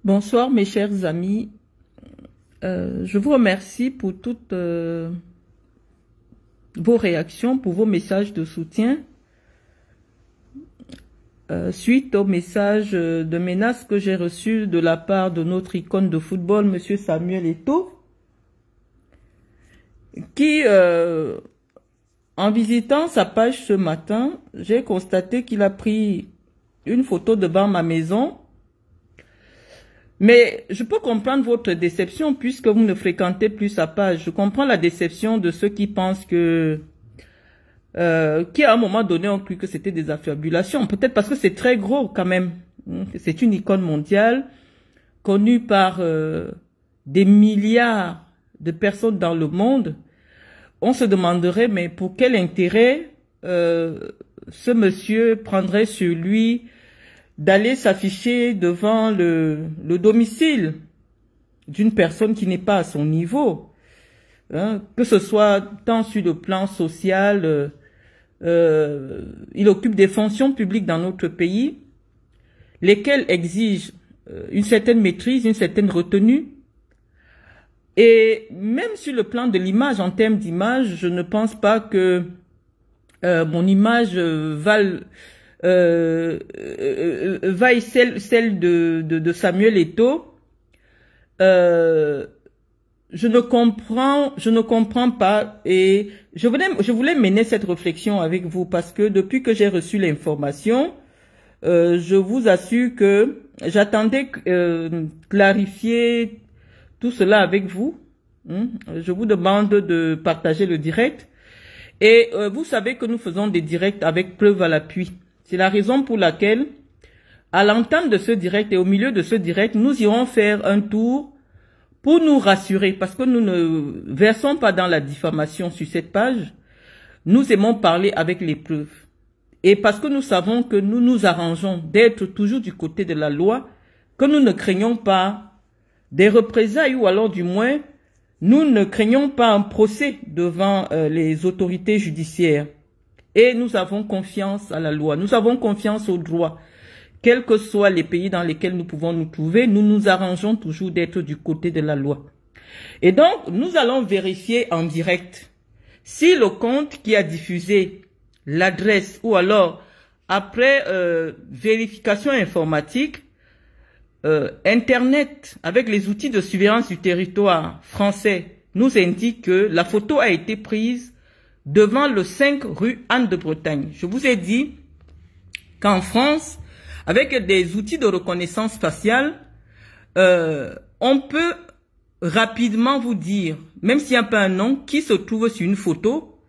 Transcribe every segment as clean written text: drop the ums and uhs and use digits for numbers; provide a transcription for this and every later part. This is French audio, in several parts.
Bonsoir mes chers amis. Je vous remercie pour toutes vos réactions, pour vos messages de soutien. Suite au message de menace que j'ai reçu de la part de notre icône de football, Monsieur Samuel Eto'o, qui, en visitant sa page ce matin, j'ai constaté qu'il a pris une photo devant ma maison. Mais je peux comprendre votre déception puisque vous ne fréquentez plus sa page. Je comprends la déception de ceux qui pensent que, qui à un moment donné ont cru que c'était des affabulations. Peut-être parce que c'est très gros quand même. C'est une icône mondiale connue par des milliards de personnes dans le monde. On se demanderait, mais pour quel intérêt ce monsieur prendrait sur lui d'aller s'afficher devant le domicile d'une personne qui n'est pas à son niveau, hein, que ce soit tant sur le plan social, il occupe des fonctions publiques dans notre pays, lesquelles exigent une certaine maîtrise, une certaine retenue, et même sur le plan de l'image, en termes d'image, je ne pense pas que mon image vaille celle de Samuel Eto'o. Je ne comprends pas, et je voulais mener cette réflexion avec vous parce que depuis que j'ai reçu l'information, je vous assure que j'attendais clarifier tout cela avec vous. Je vous demande de partager le direct. Et vous savez que nous faisons des directs avec preuve à l'appui. C'est la raison pour laquelle, à l'entame de ce direct et au milieu de ce direct, nous irons faire un tour pour nous rassurer, parce que nous ne versons pas dans la diffamation sur cette page. Nous aimons parler avec les preuves. Et parce que nous savons que nous nous arrangeons d'être toujours du côté de la loi, que nous ne craignons pas des représailles ou alors du moins, nous ne craignons pas un procès devant les autorités judiciaires. Et nous avons confiance à la loi, nous avons confiance au droit. Quels que soient les pays dans lesquels nous pouvons nous trouver, nous nous arrangeons toujours d'être du côté de la loi. Et donc, nous allons vérifier en direct si le compte qui a diffusé l'adresse ou alors après vérification informatique, Internet avec les outils de surveillance du territoire français nous indique que la photo a été prise devant le 5 rue Anne de Bretagne. Je vous ai dit qu'en France, avec des outils de reconnaissance faciale, on peut rapidement vous dire, même s'il n'y a pas un nom, qui se trouve sur une photo,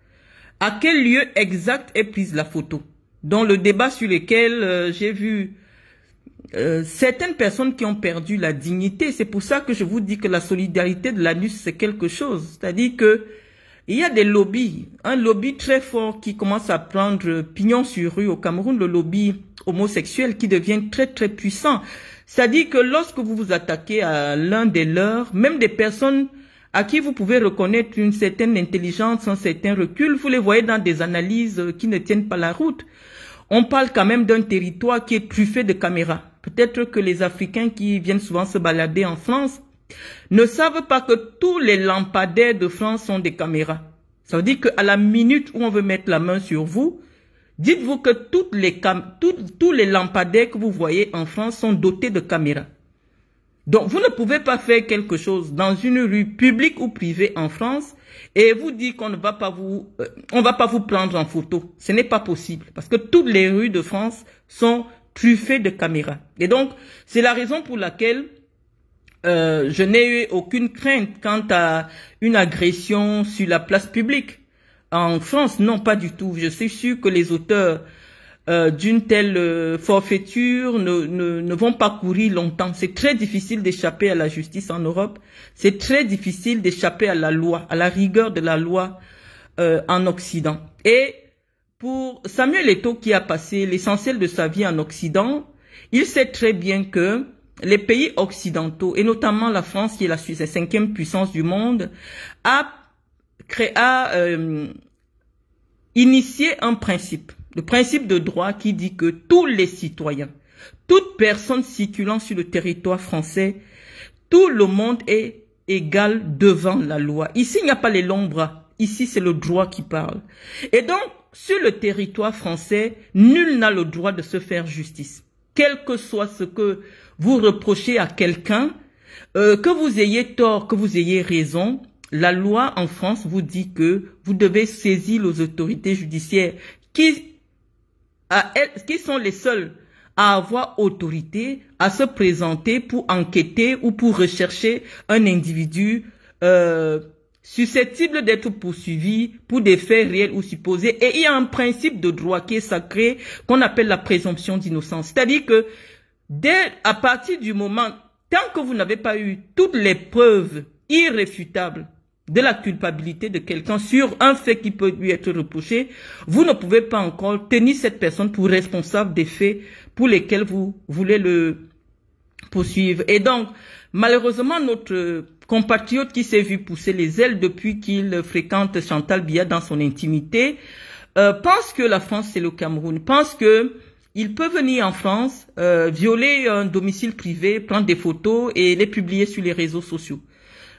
à quel lieu exact est prise la photo. Dans le débat sur lequel j'ai vu certaines personnes qui ont perdu la dignité, c'est pour ça que je vous dis que la solidarité de l'anus, c'est quelque chose. C'est-à-dire que il y a des lobbies, un lobby très fort qui commence à prendre pignon sur rue au Cameroun, le lobby homosexuel qui devient très très puissant. C'est-à-dire que lorsque vous vous attaquez à l'un des leurs, même des personnes à qui vous pouvez reconnaître une certaine intelligence, un certain recul, vous les voyez dans des analyses qui ne tiennent pas la route. On parle quand même d'un territoire qui est truffé de caméras. Peut-être que les Africains qui viennent souvent se balader en France ne savent pas que tous les lampadaires de France sont des caméras. Ça veut dire qu'à la minute où on veut mettre la main sur vous, dites-vous que tous les lampadaires que vous voyez en France sont dotés de caméras. Donc vous ne pouvez pas faire quelque chose dans une rue publique ou privée en France et vous dire qu'on ne va pas vous prendre en photo. Ce n'est pas possible parce que toutes les rues de France sont truffées de caméras. Et donc c'est la raison pour laquelle je n'ai eu aucune crainte quant à une agression sur la place publique. En France, non, pas du tout. Je suis sûr que les auteurs d'une telle forfaiture ne vont pas courir longtemps. C'est très difficile d'échapper à la justice en Europe. C'est très difficile d'échapper à la loi, à la rigueur de la loi en Occident. Et pour Samuel Eto'o qui a passé l'essentiel de sa vie en Occident, il sait très bien que les pays occidentaux, et notamment la France, qui est la cinquième puissance du monde, a initié un principe, le principe de droit qui dit que tous les citoyens, toute personne circulant sur le territoire français, tout le monde est égal devant la loi. Ici, il n'y a pas les longs bras. Ici, c'est le droit qui parle. Et donc, sur le territoire français, nul n'a le droit de se faire justice. Quel que soit ce que vous reprochez à quelqu'un, que vous ayez tort, que vous ayez raison, la loi en France vous dit que vous devez saisir les autorités judiciaires qui sont les seuls à avoir autorité à se présenter pour enquêter ou pour rechercher un individu susceptible d'être poursuivi pour des faits réels ou supposés. Et il y a un principe de droit qui est sacré qu'on appelle la présomption d'innocence. C'est-à-dire que à partir du moment, tant que vous n'avez pas eu toutes les preuves irréfutables de la culpabilité de quelqu'un sur un fait qui peut lui être reproché, vous ne pouvez pas encore tenir cette personne pour responsable des faits pour lesquels vous voulez le poursuivre. Et donc, malheureusement, notre compatriote qui s'est vu pousser les ailes depuis qu'il fréquente Chantal Biya dans son intimité, pense que la France c'est le Cameroun, pense que il peut venir en France, violer un domicile privé, prendre des photos et les publier sur les réseaux sociaux.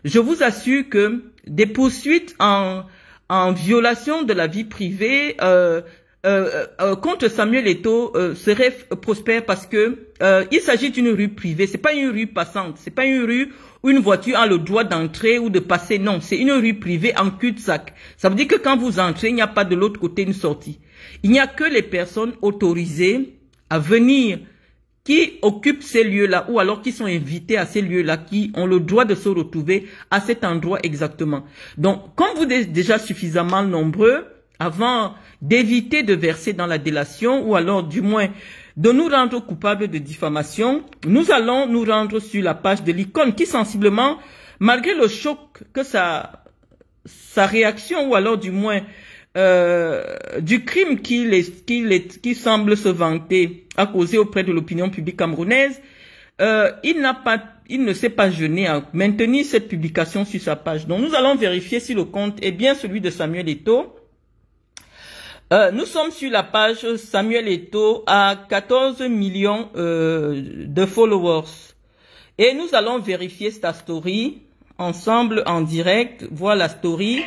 Je vous assure que des poursuites en violation de la vie privée contre Samuel Eto'o seraient prospères parce que il s'agit d'une rue privée, c'est pas une rue passante, c'est pas une rue où une voiture a le droit d'entrer ou de passer, non, c'est une rue privée en cul-de-sac. Ça veut dire que quand vous entrez, il n'y a pas de l'autre côté une sortie. Il n'y a que les personnes autorisées à venir qui occupent ces lieux-là ou alors qui sont invités à ces lieux-là qui ont le droit de se retrouver à cet endroit exactement. Donc, comme vous êtes déjà suffisamment nombreux, avant d'éviter de verser dans la délation ou alors du moins de nous rendre coupables de diffamation, nous allons nous rendre sur la page de l'icône qui sensiblement, malgré le choc que sa réaction ou alors du moins du crime qui semble se vanter à causer auprès de l'opinion publique camerounaise, il ne s'est pas gêné à maintenir cette publication sur sa page. Donc nous allons vérifier si le compte est bien celui de Samuel Eto'o. Nous sommes sur la page Samuel Eto'o à 14 millions de followers. Et nous allons vérifier sa story ensemble en direct. Voilà la story.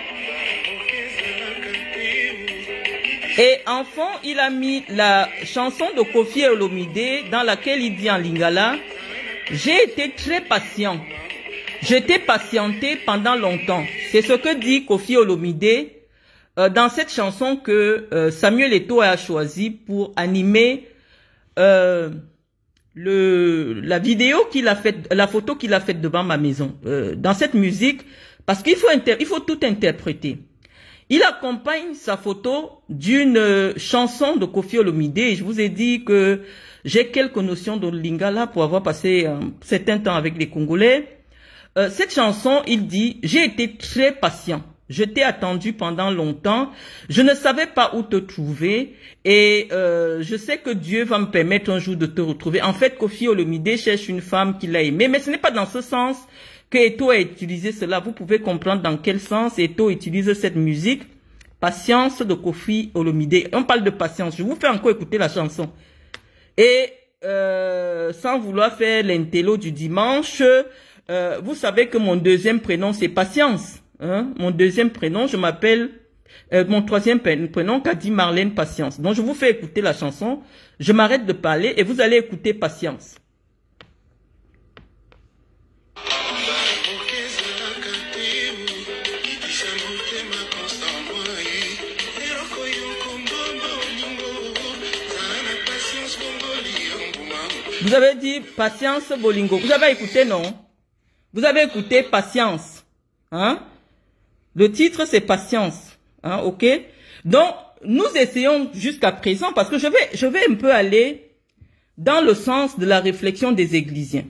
Et en fond, il a mis la chanson de Koffi Olomide dans laquelle il dit en lingala, « J'ai été très patient. J'étais patienté pendant longtemps. » C'est ce que dit Koffi Olomide dans cette chanson que Samuel Eto'o a choisi pour animer la vidéo qu'il a faite, la photo qu'il a faite devant ma maison. Dans cette musique, parce qu'il faut tout interpréter. Il accompagne sa photo d'une chanson de Koffi Olomide. Et je vous ai dit que j'ai quelques notions de lingala pour avoir passé un certain temps avec les Congolais. Cette chanson, il dit, j'ai été très patient. Je t'ai attendu pendant longtemps. Je ne savais pas où te trouver. Et je sais que Dieu va me permettre un jour de te retrouver. En fait, Koffi Olomide cherche une femme qu'il a aimée. Mais ce n'est pas dans ce sens que Eto'o a utilisé cela. Vous pouvez comprendre dans quel sens Eto'o utilise cette musique. Patience de Koffi Olomide. On parle de patience. Je vous fais encore écouter la chanson. Et sans vouloir faire l'intello du dimanche, vous savez que mon deuxième prénom c'est Patience. Hein? Mon deuxième prénom, je m'appelle... mon troisième prénom, Kadi Marlène Patience. Donc je vous fais écouter la chanson. Je m'arrête de parler et vous allez écouter Patience. Vous avez dit Patience Bolingo. Vous avez écouté, non? Vous avez écouté Patience. Hein? Le titre, c'est Patience. Hein, ok? Donc, nous essayons jusqu'à présent, parce que je vais un peu aller dans le sens de la réflexion des Églisiens.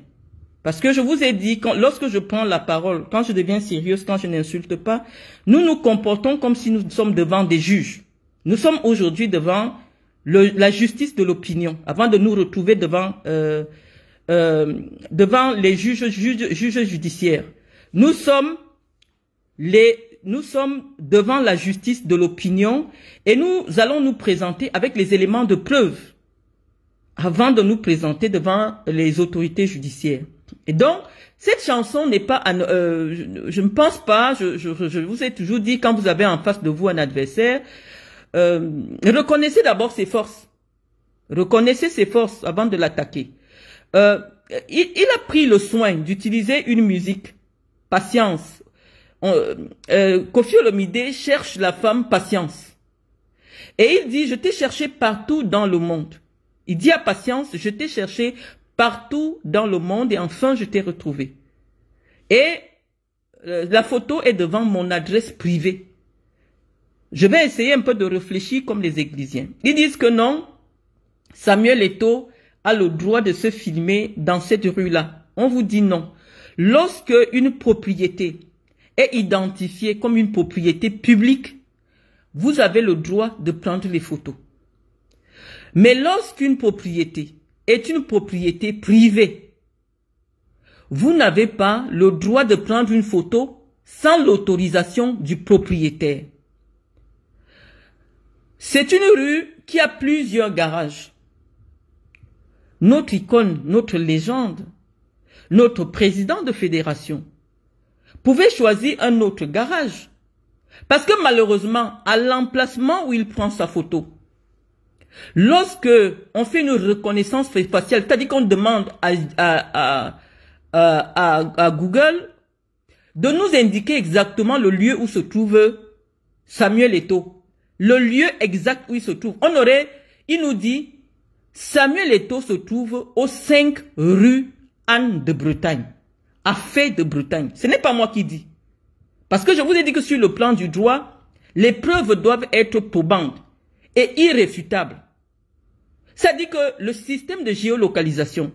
Parce que je vous ai dit, lorsque je prends la parole, quand je deviens sérieuse, quand je n'insulte pas, nous nous comportons comme si nous sommes devant des juges. Nous sommes aujourd'hui devant la justice de l'opinion, avant de nous retrouver devant les juges judiciaires. Nous sommes devant la justice de l'opinion et nous allons nous présenter avec les éléments de preuve. avant de nous présenter devant les autorités judiciaires. Et donc, cette chanson n'est pas, je ne pense pas, je vous ai toujours dit, quand vous avez en face de vous un adversaire, reconnaissez d'abord ses forces. Reconnaissez ses forces avant de l'attaquer. Il a pris le soin d'utiliser une musique, Patience. Koffi Olomide cherche la femme Patience. Et il dit, je t'ai cherché partout dans le monde. Il dit à Patience, je t'ai cherché partout dans le monde et enfin je t'ai retrouvé. Et la photo est devant mon adresse privée. Je vais essayer un peu de réfléchir comme les Églisiens. Ils disent que non, Samuel Eto'o a le droit de se filmer dans cette rue-là. On vous dit non. Lorsque une propriété est identifiée comme une propriété publique, vous avez le droit de prendre les photos. Mais lorsqu'une propriété est une propriété privée, vous n'avez pas le droit de prendre une photo sans l'autorisation du propriétaire. C'est une rue qui a plusieurs garages. Notre icône, notre légende, notre président de fédération pouvait choisir un autre garage. Parce que malheureusement, à l'emplacement où il prend sa photo, lorsque on fait une reconnaissance faciale, c'est-à-dire qu'on demande à Google de nous indiquer exactement le lieu où se trouve Samuel Eto'o, le lieu exact où il se trouve. Il nous dit, Samuel Eto'o se trouve aux 5 rue Anne de Bretagne, à Fay de Bretagne. Ce n'est pas moi qui dis. Parce que je vous ai dit que sur le plan du droit, les preuves doivent être probantes et irréfutables. C'est-à-dire que le système de géolocalisation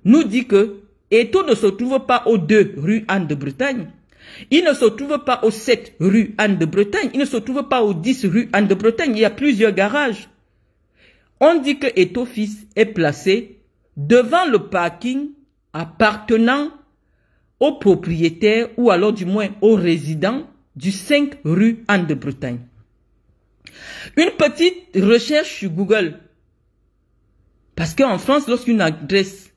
nous dit que Eto'o ne se trouve pas aux 2 rue Anne de Bretagne. Il ne se trouve pas aux 7 rue Anne de Bretagne. Il ne se trouve pas aux 10 rue Anne de Bretagne. Il y a plusieurs garages. On dit que Eto'o fils est placé devant le parking appartenant au propriétaire ou alors du moins au résident du 5 rue Anne de Bretagne. Une petite recherche sur Google. Parce qu'en France, lorsqu'une adresse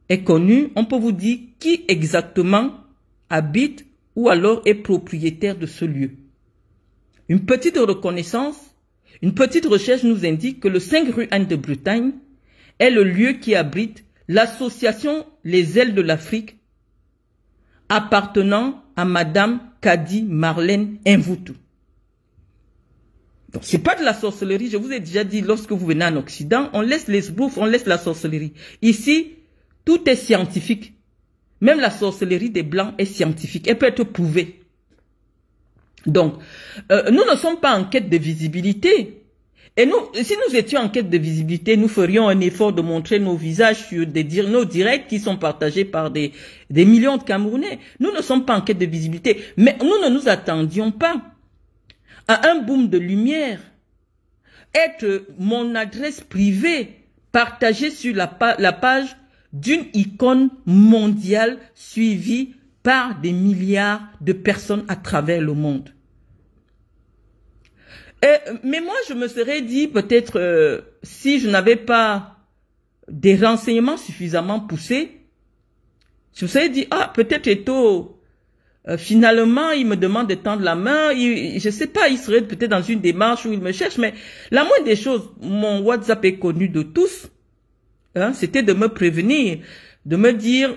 est connue, on peut vous dire qui exactement habite ou alors est propriétaire de ce lieu. Une petite reconnaissance, une petite recherche nous indique que le 5 rue Anne de Bretagne est le lieu qui abrite l'association Les Ailes de l'Afrique appartenant à Madame Kadi Marlène Mvutu. Donc, c'est pas de la sorcellerie. Je vous ai déjà dit, lorsque vous venez en Occident, on laisse les bouffes, on laisse la sorcellerie. Ici, tout est scientifique. Même la sorcellerie des Blancs est scientifique. Elle peut être prouvée. Donc, nous ne sommes pas en quête de visibilité. Et nous, si nous étions en quête de visibilité, nous ferions un effort de montrer nos visages sur nos directs qui sont partagés par des millions de Camerounais. Nous ne sommes pas en quête de visibilité. Mais nous ne nous attendions pas à un boom de lumière. Être mon adresse privée partagée sur la page d'une icône mondiale suivie par des milliards de personnes à travers le monde. Mais moi, je me serais dit, peut-être, si je n'avais pas des renseignements suffisamment poussés, je me serais dit, ah, peut-être Eto'o, finalement, il me demande de tendre la main, je sais pas, il serait peut-être dans une démarche où il me cherche, mais la moindre des choses, mon WhatsApp est connu de tous, hein, c'était de me prévenir, de me dire,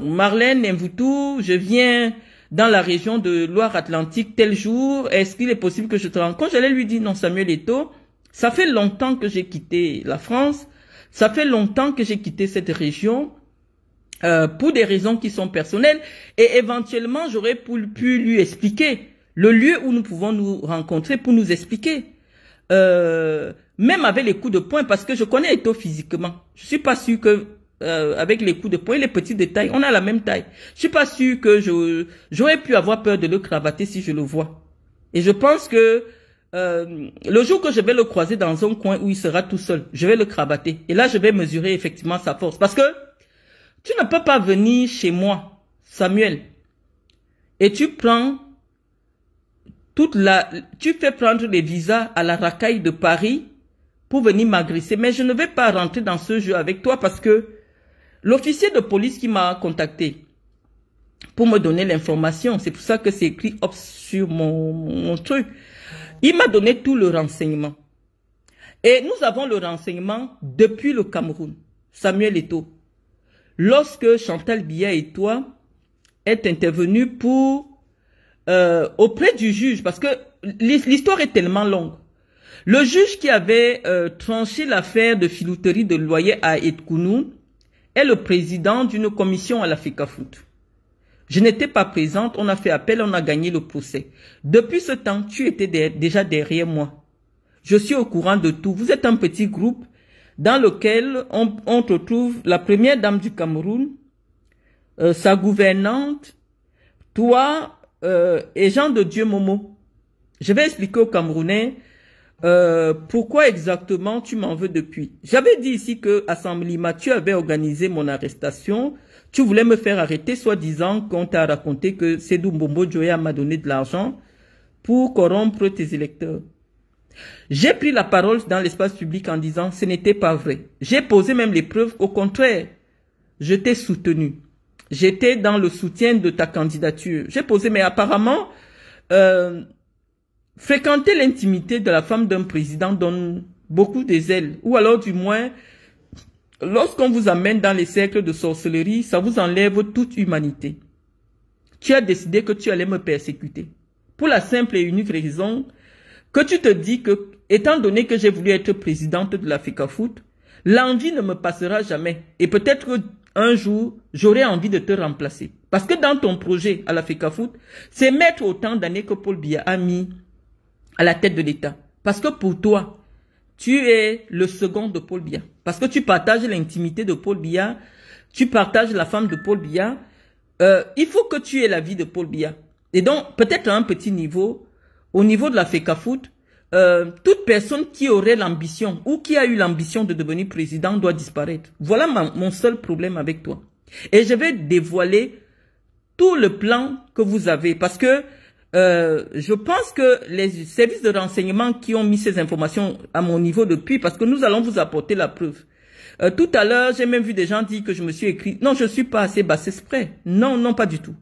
Marlène Mvutu, je viens dans la région de Loire-Atlantique tel jour, est-ce qu'il est possible que je te rencontre? J'allais lui dire, non, Samuel Eto'o, ça fait longtemps que j'ai quitté la France, ça fait longtemps que j'ai quitté cette région, pour des raisons qui sont personnelles, et éventuellement, j'aurais pu lui expliquer le lieu où nous pouvons nous rencontrer pour nous expliquer. Même avec les coups de poing, parce que je connais Eto'o physiquement. Je suis pas sûr que avec les coups de poing, les petits détails, on a la même taille. Je suis pas sûr que j'aurais pu avoir peur de le cravater si je le vois. Et je pense que le jour que je vais le croiser dans un coin où il sera tout seul, je vais le cravater. Et là, je vais mesurer effectivement sa force. Parce que tu ne peux pas venir chez moi, Samuel, et tu fais prendre les visas à la racaille de Paris pour venir m'agresser. Mais je ne vais pas rentrer dans ce jeu avec toi parce que l'officier de police qui m'a contacté pour me donner l'information, c'est pour ça que c'est écrit sur mon truc, il m'a donné tout le renseignement. Et nous avons le renseignement depuis le Cameroun. Samuel Eto'o. Lorsque Chantal Biya et toi êtes intervenus pour auprès du juge, parce que l'histoire est tellement longue. Le juge qui avait tranché l'affaire de filouterie de loyer à Etkounou est le président d'une commission à la FECAFOOT. Je n'étais pas présente, on a fait appel, on a gagné le procès. Depuis ce temps, tu étais déjà derrière moi. Je suis au courant de tout. Vous êtes un petit groupe dans lequel on retrouve la première dame du Cameroun, sa gouvernante, toi et Jean de Dieu Momo. Je vais expliquer aux Camerounais pourquoi exactement tu m'en veux depuis. J'avais dit ici que à Samblima, tu avais organisé mon arrestation. Tu voulais me faire arrêter, soi-disant qu'on t'a raconté que Sédou Mbombo Joya m'a donné de l'argent pour corrompre tes électeurs. J'ai pris la parole dans l'espace public en disant ce n'était pas vrai. J'ai posé même les preuves. Au contraire, je t'ai soutenu. J'étais dans le soutien de ta candidature. J'ai posé, mais apparemment, fréquenter l'intimité de la femme d'un président donne beaucoup des ailes. Ou alors du moins, lorsqu'on vous amène dans les cercles de sorcellerie, ça vous enlève toute humanité. Tu as décidé que tu allais me persécuter. Pour la simple et unique raison que tu te dis que, étant donné que j'ai voulu être présidente de la FECAFOOT, l'envie ne me passera jamais. Et peut-être qu'un jour, j'aurai envie de te remplacer. Parce que dans ton projet à la FECAFOOT, c'est mettre autant d'années que Paul Biya a mis à la tête de l'État. Parce que pour toi, tu es le second de Paul Biya. Parce que tu partages l'intimité de Paul Biya, tu partages la femme de Paul Biya. Il faut que tu aies la vie de Paul Biya. Et donc, peut-être à un petit niveau, au niveau de la FECAFOOT, toute personne qui aurait l'ambition ou qui a eu l'ambition de devenir président doit disparaître. Voilà mon seul problème avec toi. Et je vais dévoiler tout le plan que vous avez parce que je pense que les services de renseignement qui ont mis ces informations à mon niveau depuis, parce que nous allons vous apporter la preuve. Tout à l'heure, j'ai même vu des gens dire que je me suis écrit. Non, je suis pas assez basse exprès. Non, non, pas du tout.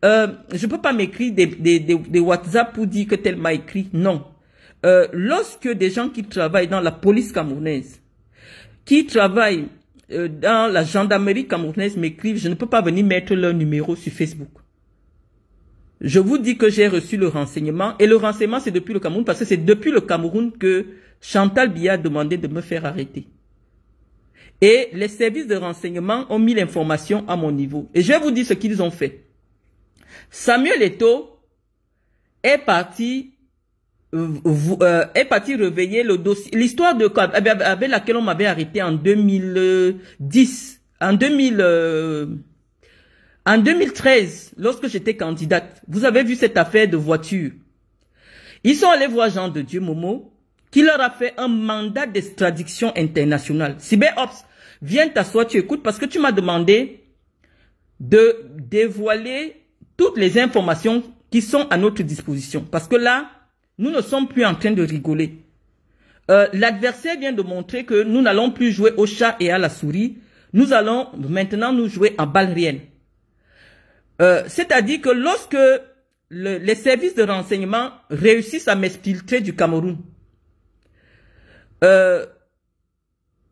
Je peux pas m'écrire des WhatsApp pour dire que tel m'a écrit. Non. Lorsque des gens qui travaillent dans la police camerounaise, qui travaillent dans la gendarmerie camerounaise m'écrivent, je ne peux pas venir mettre leur numéro sur Facebook. Je vous dis que j'ai reçu le renseignement, et le renseignement c'est depuis le Cameroun, parce que c'est depuis le Cameroun que Chantal Biya a demandé de me faire arrêter. Et les services de renseignement ont mis l'information à mon niveau. Et je vais vous dire ce qu'ils ont fait. Samuel Eto'o est parti réveiller le dossier, l'histoire avec laquelle on m'avait arrêté en 2010, en 2013, lorsque j'étais candidate. Vous avez vu cette affaire de voiture. Ils sont allés voir Jean de Dieu Momo, qui leur a fait un mandat d'extradition internationale. Cyberops, viens t'asseoir, tu écoutes, parce que tu m'as demandé de dévoiler toutes les informations qui sont à notre disposition. Parce que là, nous ne sommes plus en train de rigoler. L'adversaire vient de montrer que nous n'allons plus jouer au chat et à la souris. Nous allons maintenant nous jouer en balles réelles. C'est-à-dire que lorsque les services de renseignement réussissent à m'exfiltrer du Cameroun,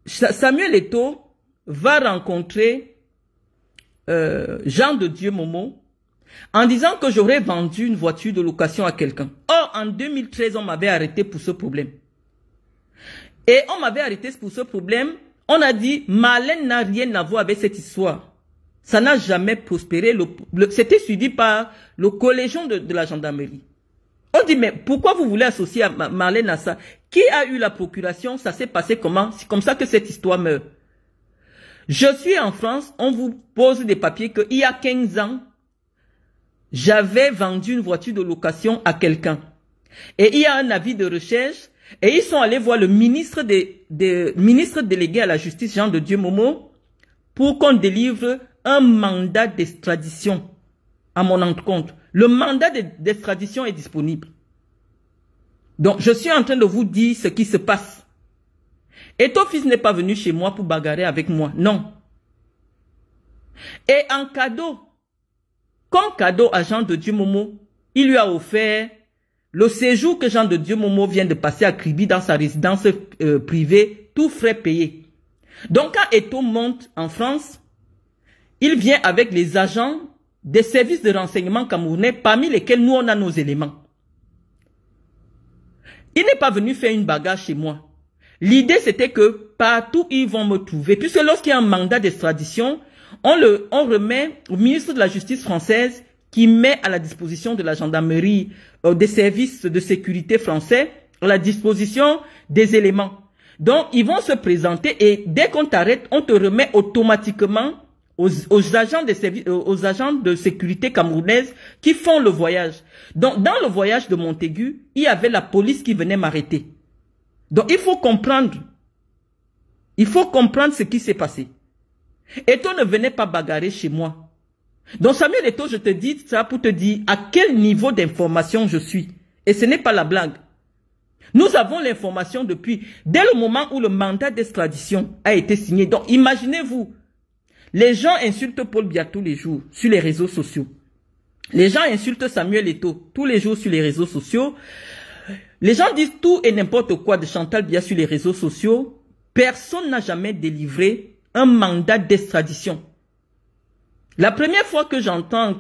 Samuel Eto'o va rencontrer Jean de Dieu Momo en disant que j'aurais vendu une voiture de location à quelqu'un. Or, en 2013, on m'avait arrêté pour ce problème. Et on m'avait arrêté pour ce problème. On a dit, Marlène n'a rien à voir avec cette histoire. Ça n'a jamais prospéré. C'était suivi par le collégion de la gendarmerie. On dit, mais pourquoi vous voulez associer Marlène à ça? Qui a eu la procuration? Ça s'est passé comment? C'est comme ça que cette histoire meurt. Je suis en France, on vous pose des papiers qu'il y a 15 ans, j'avais vendu une voiture de location à quelqu'un. Et il y a un avis de recherche, et ils sont allés voir le ministre délégué à la justice, Jean de Dieu Momo, pour qu'on délivre un mandat d'extradition à mon encontre. Le mandat d'extradition est disponible. Donc, je suis en train de vous dire ce qui se passe. Et ton fils n'est pas venu chez moi pour bagarrer avec moi. Non. Et en cadeau, comme cadeau à Jean de Dieu Momo, il lui a offert le séjour que Jean de Dieu Momo vient de passer à Kribi dans sa résidence privée, tout frais payé. Donc quand Eto'o monte en France, il vient avec les agents des services de renseignement camerounais, parmi lesquels nous on a nos éléments. Il n'est pas venu faire une bagarre chez moi. L'idée c'était que partout ils vont me trouver, puisque lorsqu'il y a un mandat d'extradition, on remet au ministre de la Justice française qui met à la disposition de la gendarmerie, des services de sécurité français, à la disposition des éléments. Donc, ils vont se présenter et dès qu'on t'arrête, on te remet automatiquement aux agents de sécurité camerounaise qui font le voyage. Donc, dans le voyage de Montaigu, il y avait la police qui venait m'arrêter. Donc, il faut comprendre. Il faut comprendre ce qui s'est passé. Eto'o ne venait pas bagarrer chez moi. Donc Samuel Eto'o, je te dis ça pour te dire à quel niveau d'information je suis. Et ce n'est pas la blague. Nous avons l'information depuis, dès le moment où le mandat d'extradition a été signé. Donc imaginez-vous, les gens insultent Paul Biya tous les jours sur les réseaux sociaux. Les gens insultent Samuel Eto'o tous les jours sur les réseaux sociaux. Les gens disent tout et n'importe quoi de Chantal Biya sur les réseaux sociaux. Personne n'a jamais délivré un mandat d'extradition. La première fois que j'entends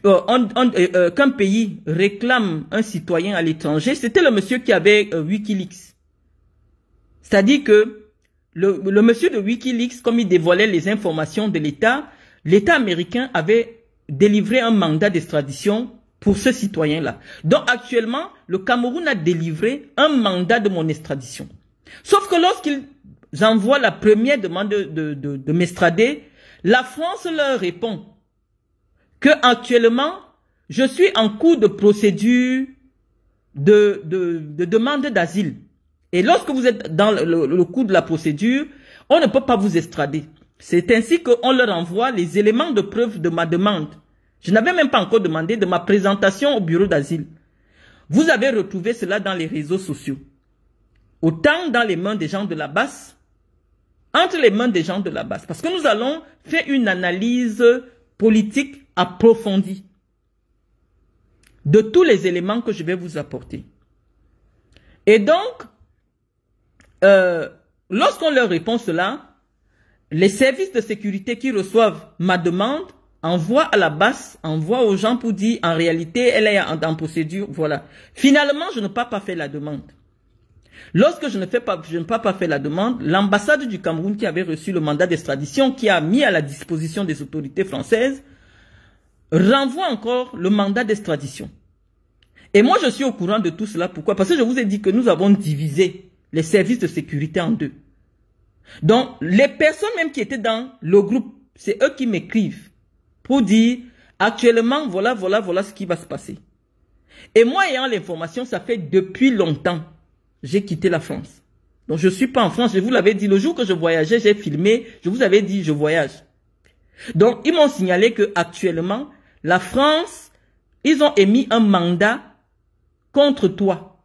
qu'un pays réclame un citoyen à l'étranger, c'était le monsieur qui avait Wikileaks. C'est-à-dire que le monsieur de Wikileaks, comme il dévoilait les informations de l'État américain avait délivré un mandat d'extradition pour ce citoyen-là. Donc actuellement, le Cameroun a délivré un mandat de mon extradition. Sauf que lorsqu'il j'envoie la première demande de m'extrader, la France leur répond que actuellement, je suis en cours de procédure de demande d'asile. Et lorsque vous êtes dans le cours de la procédure, on ne peut pas vous extrader. C'est ainsi qu'on leur envoie les éléments de preuve de ma demande. Je n'avais même pas encore demandé de ma présentation au bureau d'asile. Vous avez retrouvé cela dans les réseaux sociaux. Autant dans les mains des gens de la basse, entre les mains des gens de la base. Parce que nous allons faire une analyse politique approfondie de tous les éléments que je vais vous apporter. Et donc, lorsqu'on leur répond cela, les services de sécurité qui reçoivent ma demande envoient à la base, envoient aux gens pour dire en réalité, elle est en procédure. Voilà. Finalement, je n'ai pas fait la demande. Lorsque je n'ai pas fait la demande, l'ambassade du Cameroun qui avait reçu le mandat d'extradition, qui a mis à la disposition des autorités françaises, renvoie encore le mandat d'extradition. Et moi, je suis au courant de tout cela. Pourquoi? Parce que je vous ai dit que nous avons divisé les services de sécurité en deux. Donc, les personnes même qui étaient dans le groupe, c'est eux qui m'écrivent pour dire, actuellement, voilà ce qui va se passer. Et moi, ayant l'information, ça fait depuis longtemps. J'ai quitté la France. Donc, je ne suis pas en France. Je vous l'avais dit, le jour que je voyageais, j'ai filmé. Je vous avais dit, je voyage. Donc, ils m'ont signalé que actuellement, la France, ils ont émis un mandat contre toi.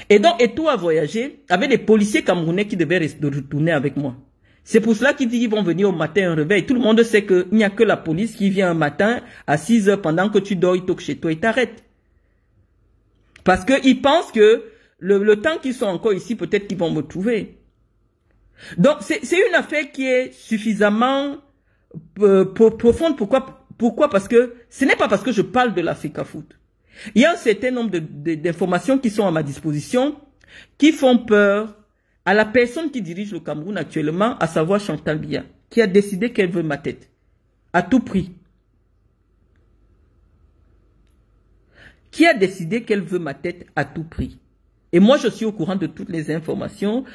Et donc, Eto'o a voyagé avec des policiers camerounais qui devaient retourner avec moi. C'est pour cela qu'ils disent qu'ils vont venir au matin, un réveil. Tout le monde sait qu'il n'y a que la police qui vient un matin à 6 heures pendant que tu dors, ils toquent chez toi, ils t'arrêtent. Parce qu'ils pensent que le temps qu'ils sont encore ici, peut-être qu'ils vont me trouver. Donc, c'est une affaire qui est suffisamment profonde. Pourquoi? Parce que ce n'est pas parce que je parle de l'Africafoot. Il y a un certain nombre d'informations qui sont à ma disposition, qui font peur à la personne qui dirige le Cameroun actuellement, à savoir Chantal Biya, qui a décidé qu'elle veut ma tête, à tout prix. Qui a décidé qu'elle veut ma tête à tout prix. Et moi, je suis au courant de toutes les informations.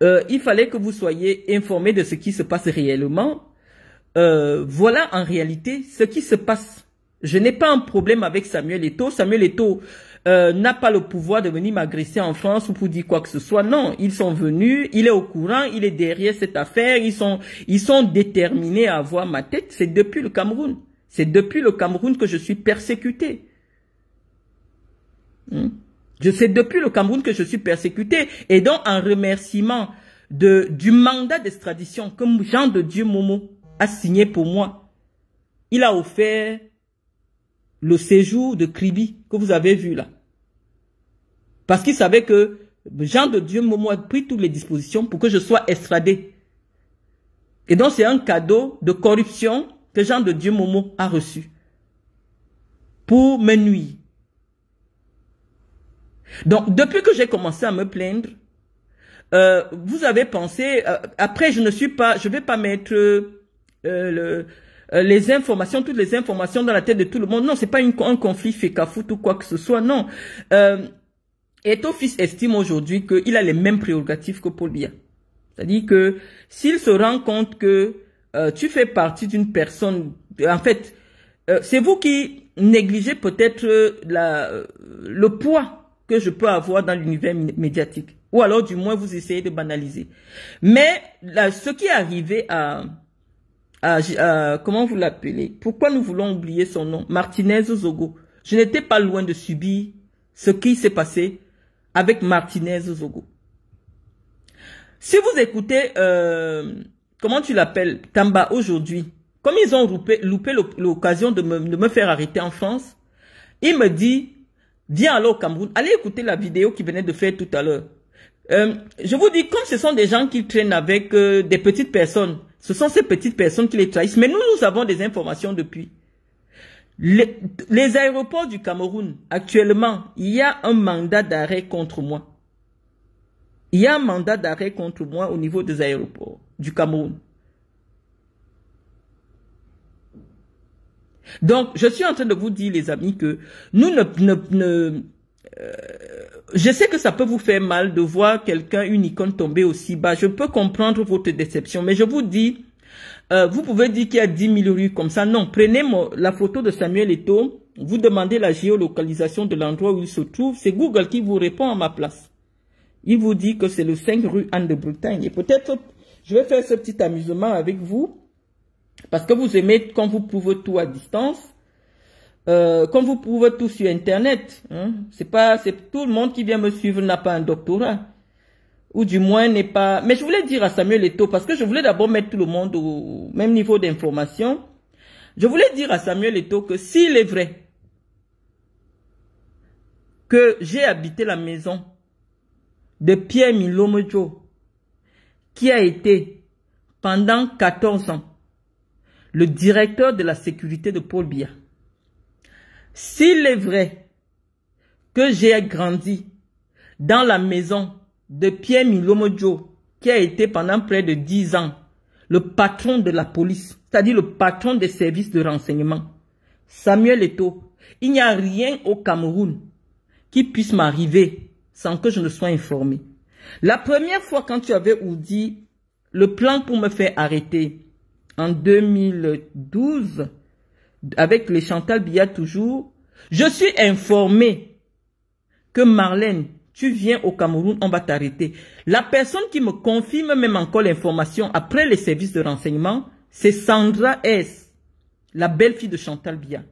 Il fallait que vous soyez informés de ce qui se passe réellement. Voilà en réalité ce qui se passe. Je n'ai pas un problème avec Samuel Eto'o. Samuel Eto'o n'a pas le pouvoir de venir m'agresser en France ou pour dire quoi que ce soit. Non, ils sont venus, il est au courant, il est derrière cette affaire. Ils sont déterminés à avoir ma tête. C'est depuis le Cameroun. C'est depuis le Cameroun que je suis persécuté. C'est depuis le Cameroun que je suis persécuté. Et donc, en remerciement du mandat d'extradition que Jean de Dieu Momo a signé pour moi, il a offert le séjour de Kribi que vous avez vu là. Parce qu'il savait que Jean de Dieu Momo a pris toutes les dispositions pour que je sois extradé. Et donc, c'est un cadeau de corruption que Jean de Dieu Momo a reçu pour me nuire. Donc, depuis que j'ai commencé à me plaindre, vous avez pensé, après je vais pas mettre les informations, toutes les informations dans la tête de tout le monde. Non, c'est pas un conflit Fecafoot ou quoi que ce soit, non. Eto'o Fils estime aujourd'hui qu'il a les mêmes prérogatives que Paul Biya. C'est-à-dire que s'il se rend compte que tu fais partie d'une personne, en fait, c'est vous qui négligez peut-être le poids que je peux avoir dans l'univers médiatique. Ou alors, du moins, vous essayez de banaliser. Mais ce qui est arrivé comment vous l'appelez? Pourquoi nous voulons oublier son nom? Martinez Zogo. Je n'étais pas loin de subir ce qui s'est passé avec Martinez Zogo. Si vous écoutez, comment tu l'appelles, Tamba aujourd'hui, comme ils ont loupé l'occasion de me faire arrêter en France, il me dit, viens alors au Cameroun, allez écouter la vidéo qu'il venait de faire tout à l'heure. Je vous dis, comme ce sont des gens qui traînent avec des petites personnes, ce sont ces petites personnes qui les trahissent, mais nous avons des informations depuis. Les aéroports du Cameroun, actuellement, il y a un mandat d'arrêt contre moi. Il y a un mandat d'arrêt contre moi au niveau des aéroports du Cameroun. Donc, je suis en train de vous dire, les amis, que nous je sais que ça peut vous faire mal de voir quelqu'un, une icône tomber aussi bas. Je peux comprendre votre déception, mais je vous dis, vous pouvez dire qu'il y a 10 000 rues comme ça. Non, prenez la photo de Samuel Eto'o, vous demandez la géolocalisation de l'endroit où il se trouve. C'est Google qui vous répond à ma place. Il vous dit que c'est le 5 rue Anne de Bretagne. Et peut-être, je vais faire ce petit amusement avec vous. Parce que vous aimez quand vous pouvez tout à distance. Comme vous pouvez tout sur Internet. Hein. C'est tout le monde qui vient me suivre n'a pas un doctorat. Ou du moins n'est pas... Mais je voulais dire à Samuel Eto'o, parce que je voulais d'abord mettre tout le monde au même niveau d'information. Je voulais dire à Samuel Eto'o que s'il est vrai que j'ai habité la maison de Pierre Milomojo, qui a été pendant 14 ans le directeur de la sécurité de Paul Biya. S'il est vrai que j'ai grandi dans la maison de Pierre Milomojo, qui a été pendant près de 10 ans le patron de la police, c'est-à-dire le patron des services de renseignement, Samuel Eto'o, il n'y a rien au Cameroun qui puisse m'arriver sans que je ne sois informé. La première fois quand tu avais dit le plan pour me faire arrêter, en 2012, avec les Chantal Biya toujours, je suis informé que Marlène, tu viens au Cameroun, on va t'arrêter. La personne qui me confirme même encore l'information après les services de renseignement, c'est Sandra S., la belle-fille de Chantal Biya.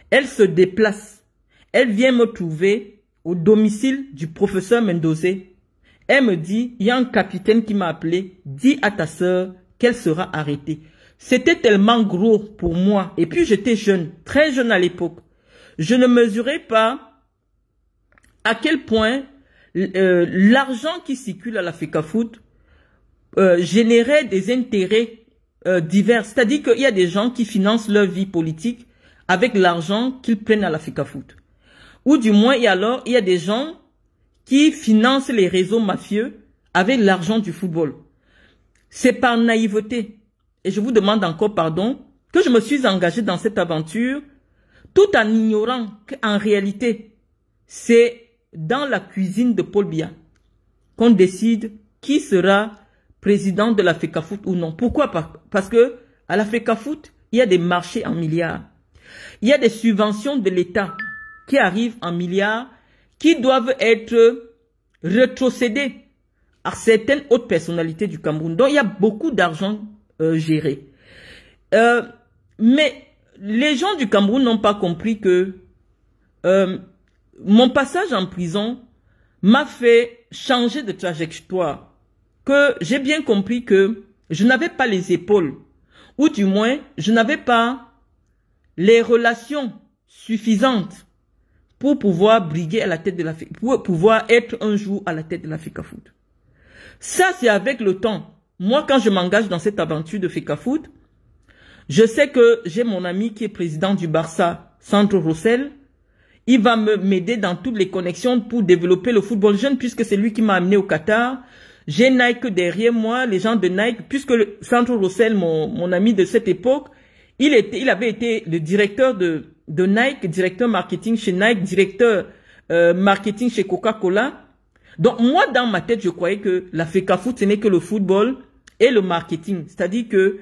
Elle se déplace. Elle vient me trouver au domicile du professeur Mendozé. Elle me dit, il y a un capitaine qui m'a appelé, dis à ta sœur qu'elle sera arrêtée. C'était tellement gros pour moi. Et puis j'étais jeune, très jeune à l'époque. Je ne mesurais pas à quel point l'argent qui circule à la Fecafoot générait des intérêts divers. C'est-à-dire qu'il y a des gens qui financent leur vie politique avec l'argent qu'ils prennent à la Fecafoot. Ou du moins, il y a des gens qui financent les réseaux mafieux avec l'argent du football. C'est par naïveté. Et je vous demande encore pardon, que je me suis engagé dans cette aventure, tout en ignorant qu'en réalité, c'est dans la cuisine de Paul Biya qu'on décide qui sera président de la Fecafoot ou non. Pourquoi? Parce que à la Fecafoot, il y a des marchés en milliards. Il y a des subventions de l'État qui arrivent en milliards, qui doivent être rétrocédées à certaines hautes personnalités du Cameroun. Donc, il y a beaucoup d'argent géré. Mais les gens du Cameroun n'ont pas compris que mon passage en prison m'a fait changer de trajectoire, que j'ai bien compris que je n'avais pas les épaules, ou du moins, je n'avais pas les relations suffisantes pour pouvoir briguer à la tête de la pour pouvoir être un jour à la tête de la FECAFOOT. Ça, c'est avec le temps. Moi, quand je m'engage dans cette aventure de FECAFOOT, je sais que j'ai mon ami qui est président du Barça, Sandro Rosell. Il va m'aider dans toutes les connexions pour développer le football jeune, puisque c'est lui qui m'a amené au Qatar. J'ai Nike derrière moi, les gens de Nike, puisque Sandro Rosell, mon ami de cette époque, il avait été le directeur de Nike, directeur marketing chez Nike, directeur marketing chez Coca-Cola. Donc moi, dans ma tête, je croyais que la FECAFOOT, ce n'est que le football et le marketing. C'est-à-dire que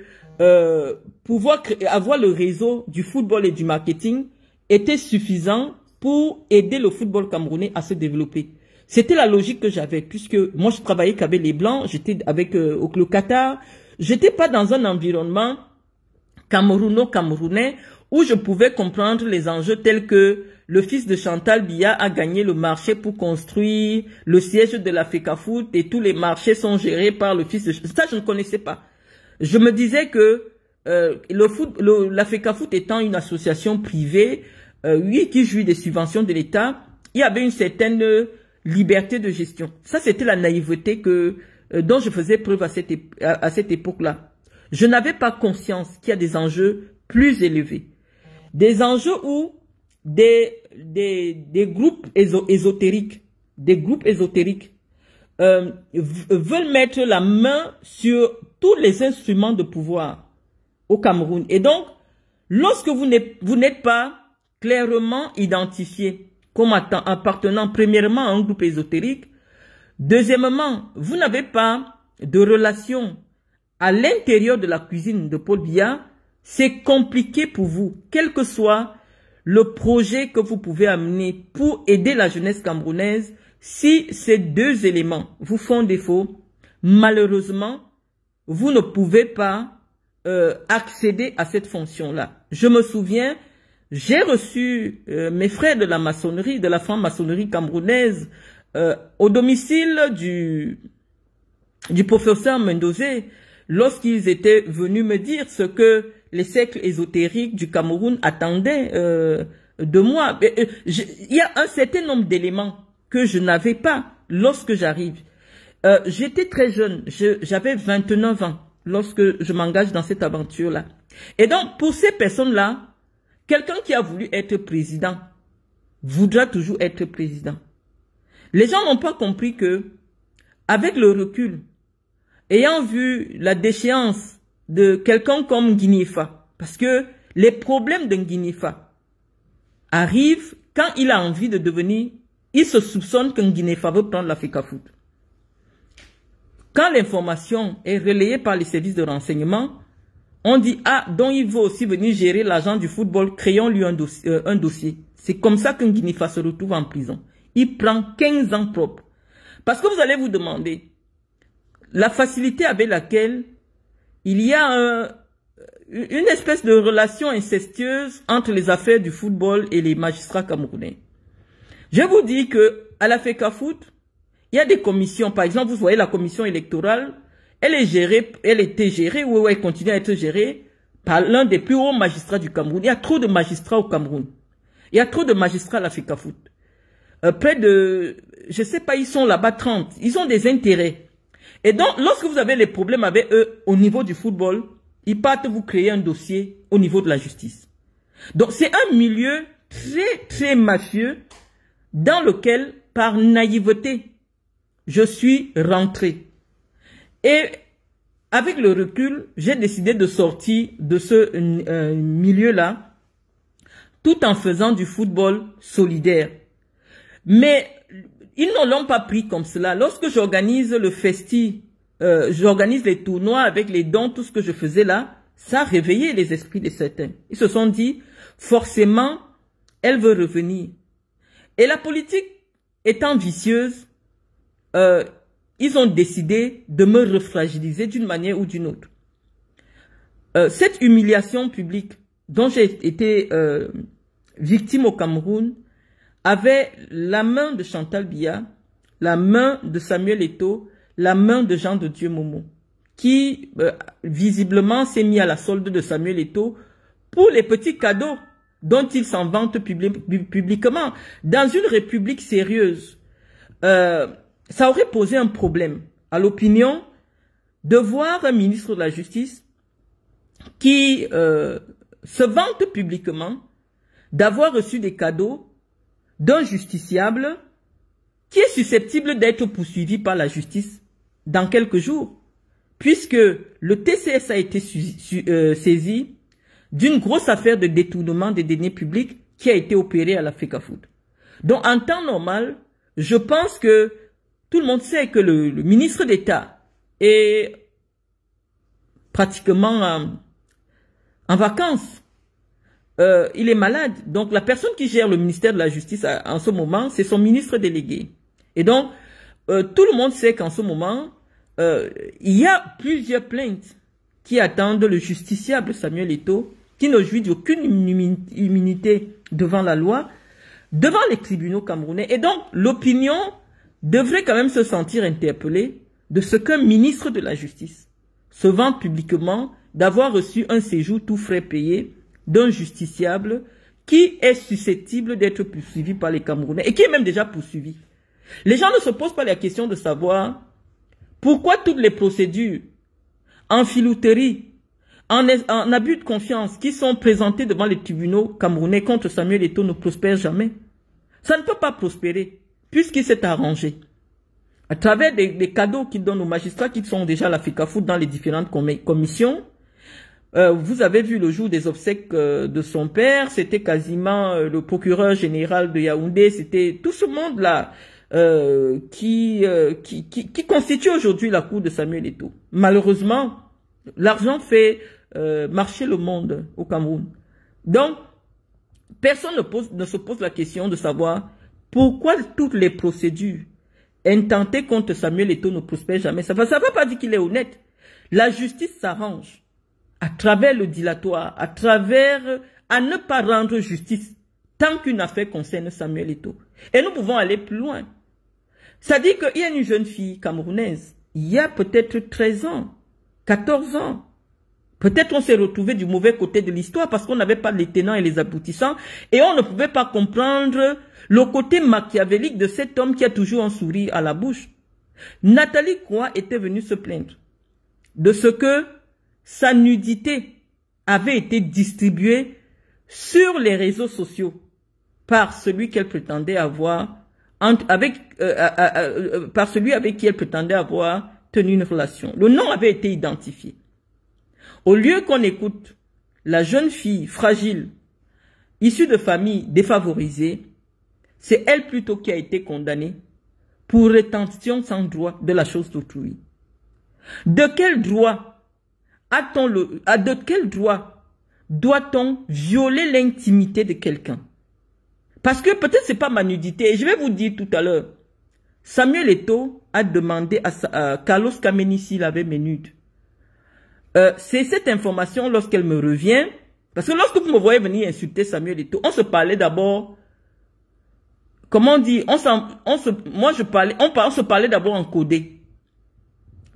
pouvoir avoir le réseau du football et du marketing était suffisant pour aider le football camerounais à se développer. C'était la logique que j'avais, puisque moi je travaillais qu'avec les Blancs, j'étais avec le Qatar, j'étais pas dans un environnement camerounais où je pouvais comprendre les enjeux tels que le fils de Chantal Biya a gagné le marché pour construire le siège de la FECAFOOT et tous les marchés sont gérés par le fils de... Ça, je ne connaissais pas. Je me disais que la FECAFOOT étant une association privée, oui, qui jouit des subventions de l'État, il y avait une certaine liberté de gestion. Ça, c'était la naïveté dont je faisais preuve à cette époque-là. Je n'avais pas conscience qu'il y a des enjeux plus élevés. Des enjeux où des groupes ésotériques, veulent mettre la main sur tous les instruments de pouvoir au Cameroun. Et donc, lorsque vous n'êtes pas clairement identifié comme appartenant premièrement à un groupe ésotérique, deuxièmement, vous n'avez pas de relation à l'intérieur de la cuisine de Paul Biya, c'est compliqué pour vous, quel que soit le projet que vous pouvez amener pour aider la jeunesse camerounaise. Si ces deux éléments vous font défaut, malheureusement, vous ne pouvez pas accéder à cette fonction-là. Je me souviens, j'ai reçu mes frères de la maçonnerie, de la franc-maçonnerie camerounaise, au domicile du professeur Mendozé, lorsqu'ils étaient venus me dire ce que les cercles ésotériques du Cameroun attendaient de moi. Il y a un certain nombre d'éléments que je n'avais pas lorsque j'arrive. J'étais très jeune, j'avais 29 ans lorsque je m'engage dans cette aventure-là. Et donc, pour ces personnes-là, quelqu'un qui a voulu être président voudra toujours être président. Les gens n'ont pas compris que, avec le recul, ayant vu la déchéance de quelqu'un comme Nguinéfa, parce que les problèmes de Nguinéfa arrivent quand il a envie de devenir, il se soupçonne que Nguinéfa veut prendre la FECAFOOT. Quand l'information est relayée par les services de renseignement, on dit, ah, donc il veut aussi venir gérer l'argent du football, créons-lui un dossier. C'est comme ça que Nguinéfa se retrouve en prison. Il prend 15 ans propres. Parce que vous allez vous demander, la facilité avec laquelle il y a une espèce de relation incestueuse entre les affaires du football et les magistrats camerounais. Je vous dis que à la FECAFOOT, il y a des commissions. Par exemple, vous voyez la commission électorale, elle était gérée ou elle continue à être gérée par l'un des plus hauts magistrats du Cameroun. Il y a trop de magistrats au Cameroun. Il y a trop de magistrats à la FECAFOOT. Près de, je sais pas, ils sont là-bas 30. Ils ont des intérêts. Et donc, lorsque vous avez les problèmes avec eux au niveau du football, ils partent vous créer un dossier au niveau de la justice. Donc, c'est un milieu très, très mafieux dans lequel, par naïveté, je suis rentré. Et avec le recul, j'ai décidé de sortir de ce milieu-là, tout en faisant du football solidaire. Mais ils ne l'ont pas pris comme cela. Lorsque j'organise le festi, j'organise les tournois avec les dons, tout ce que je faisais là, ça a réveillé les esprits de certains. Ils se sont dit, forcément, elle veut revenir. Et la politique étant vicieuse, ils ont décidé de me refragiliser d'une manière ou d'une autre. Cette humiliation publique dont j'ai été victime au Cameroun avait la main de Chantal Biya, la main de Samuel Eto'o, la main de Jean de Dieu Momo, qui visiblement s'est mis à la solde de Samuel Eto'o pour les petits cadeaux dont il s'en vante publiquement. Dans une république sérieuse, ça aurait posé un problème à l'opinion de voir un ministre de la Justice qui se vante publiquement d'avoir reçu des cadeaux d'un justiciable qui est susceptible d'être poursuivi par la justice dans quelques jours, puisque le TCS a été saisi d'une grosse affaire de détournement des deniers publics qui a été opérée à l'Africa-Food. Donc, en temps normal, je pense que tout le monde sait que le ministre d'État est pratiquement en vacances. Il est malade. Donc, la personne qui gère le ministère de la Justice en ce moment, c'est son ministre délégué. Et donc, tout le monde sait qu'en ce moment, il y a plusieurs plaintes qui attendent le justiciable Samuel Eto'o, qui ne jouit d'aucune immunité devant la loi, devant les tribunaux camerounais. Et donc, l'opinion devrait quand même se sentir interpellée de ce qu'un ministre de la Justice se vante publiquement d'avoir reçu un séjour tout frais payé d'un justiciable qui est susceptible d'être poursuivi par les Camerounais et qui est même déjà poursuivi. Les gens ne se posent pas la question de savoir pourquoi toutes les procédures en filouterie, en abus de confiance qui sont présentées devant les tribunaux camerounais contre Samuel Eto'o ne prospèrent jamais. Ça ne peut pas prospérer puisqu'il s'est arrangé. À travers des cadeaux qu'il donne aux magistrats qui sont déjà à l'Africa-Food dans les différentes commissions. Vous avez vu le jour des obsèques de son père, c'était quasiment le procureur général de Yaoundé, c'était tout ce monde-là qui constitue aujourd'hui la cour de Samuel Eto'o. Malheureusement, l'argent fait marcher le monde au Cameroun. Donc, personne ne se pose la question de savoir pourquoi toutes les procédures intentées contre Samuel Eto'o ne prospèrent jamais. Ça ne veut pas dire qu'il est honnête. La justice s'arrange à travers le dilatoire, à ne pas rendre justice tant qu'une affaire concerne Samuel Eto'o. Et nous pouvons aller plus loin. C'est-à-dire qu'il y a une jeune fille camerounaise, il y a peut-être 13 ans, 14 ans. Peut-être on s'est retrouvé du mauvais côté de l'histoire parce qu'on n'avait pas les tenants et les aboutissants et on ne pouvait pas comprendre le côté machiavélique de cet homme qui a toujours un sourire à la bouche. Nathalie Croix était venue se plaindre de ce que sa nudité avait été distribuée sur les réseaux sociaux par celui qu'elle prétendait avoir, par celui avec qui elle prétendait avoir tenu une relation. Le nom avait été identifié. Au lieu qu'on écoute la jeune fille fragile, issue de familles défavorisées, c'est elle plutôt qui a été condamnée pour rétention sans droit de la chose d'autrui. De quel droit de quel droit doit-on violer l'intimité de quelqu'un? Parce que peut-être c'est pas ma nudité. Et je vais vous dire tout à l'heure, Samuel Eto'o a demandé à Carlos Kameni s'il avait mes nudes. C'est cette information lorsqu'elle me revient, parce que lorsque vous me voyez venir insulter Samuel Eto'o, on se parlait d'abord, comment on dit, on se parlait d'abord en codé.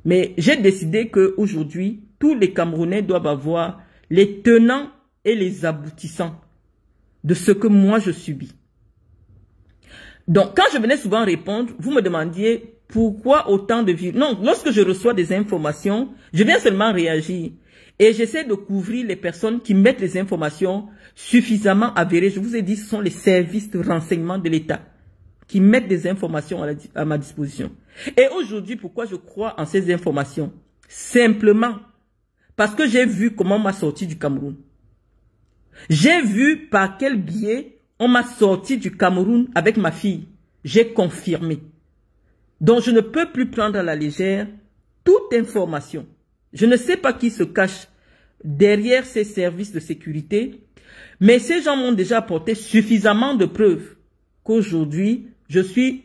Mais j'ai décidé qu'aujourd'hui, tous les Camerounais doivent avoir les tenants et les aboutissants de ce que moi je subis. Donc, quand je venais souvent répondre, vous me demandiez pourquoi autant de vie. Non, lorsque je reçois des informations, je viens seulement réagir. Et j'essaie de couvrir les personnes qui mettent les informations suffisamment avérées. Je vous ai dit, ce sont les services de renseignement de l'État qui mettent des informations à ma disposition. Et aujourd'hui, pourquoi je crois en ces informations? Simplement parce que j'ai vu comment on m'a sorti du Cameroun. J'ai vu par quel biais on m'a sorti du Cameroun avec ma fille. J'ai confirmé. Donc je ne peux plus prendre à la légère toute information. Je ne sais pas qui se cache derrière ces services de sécurité, mais ces gens m'ont déjà apporté suffisamment de preuves qu'aujourd'hui, je suis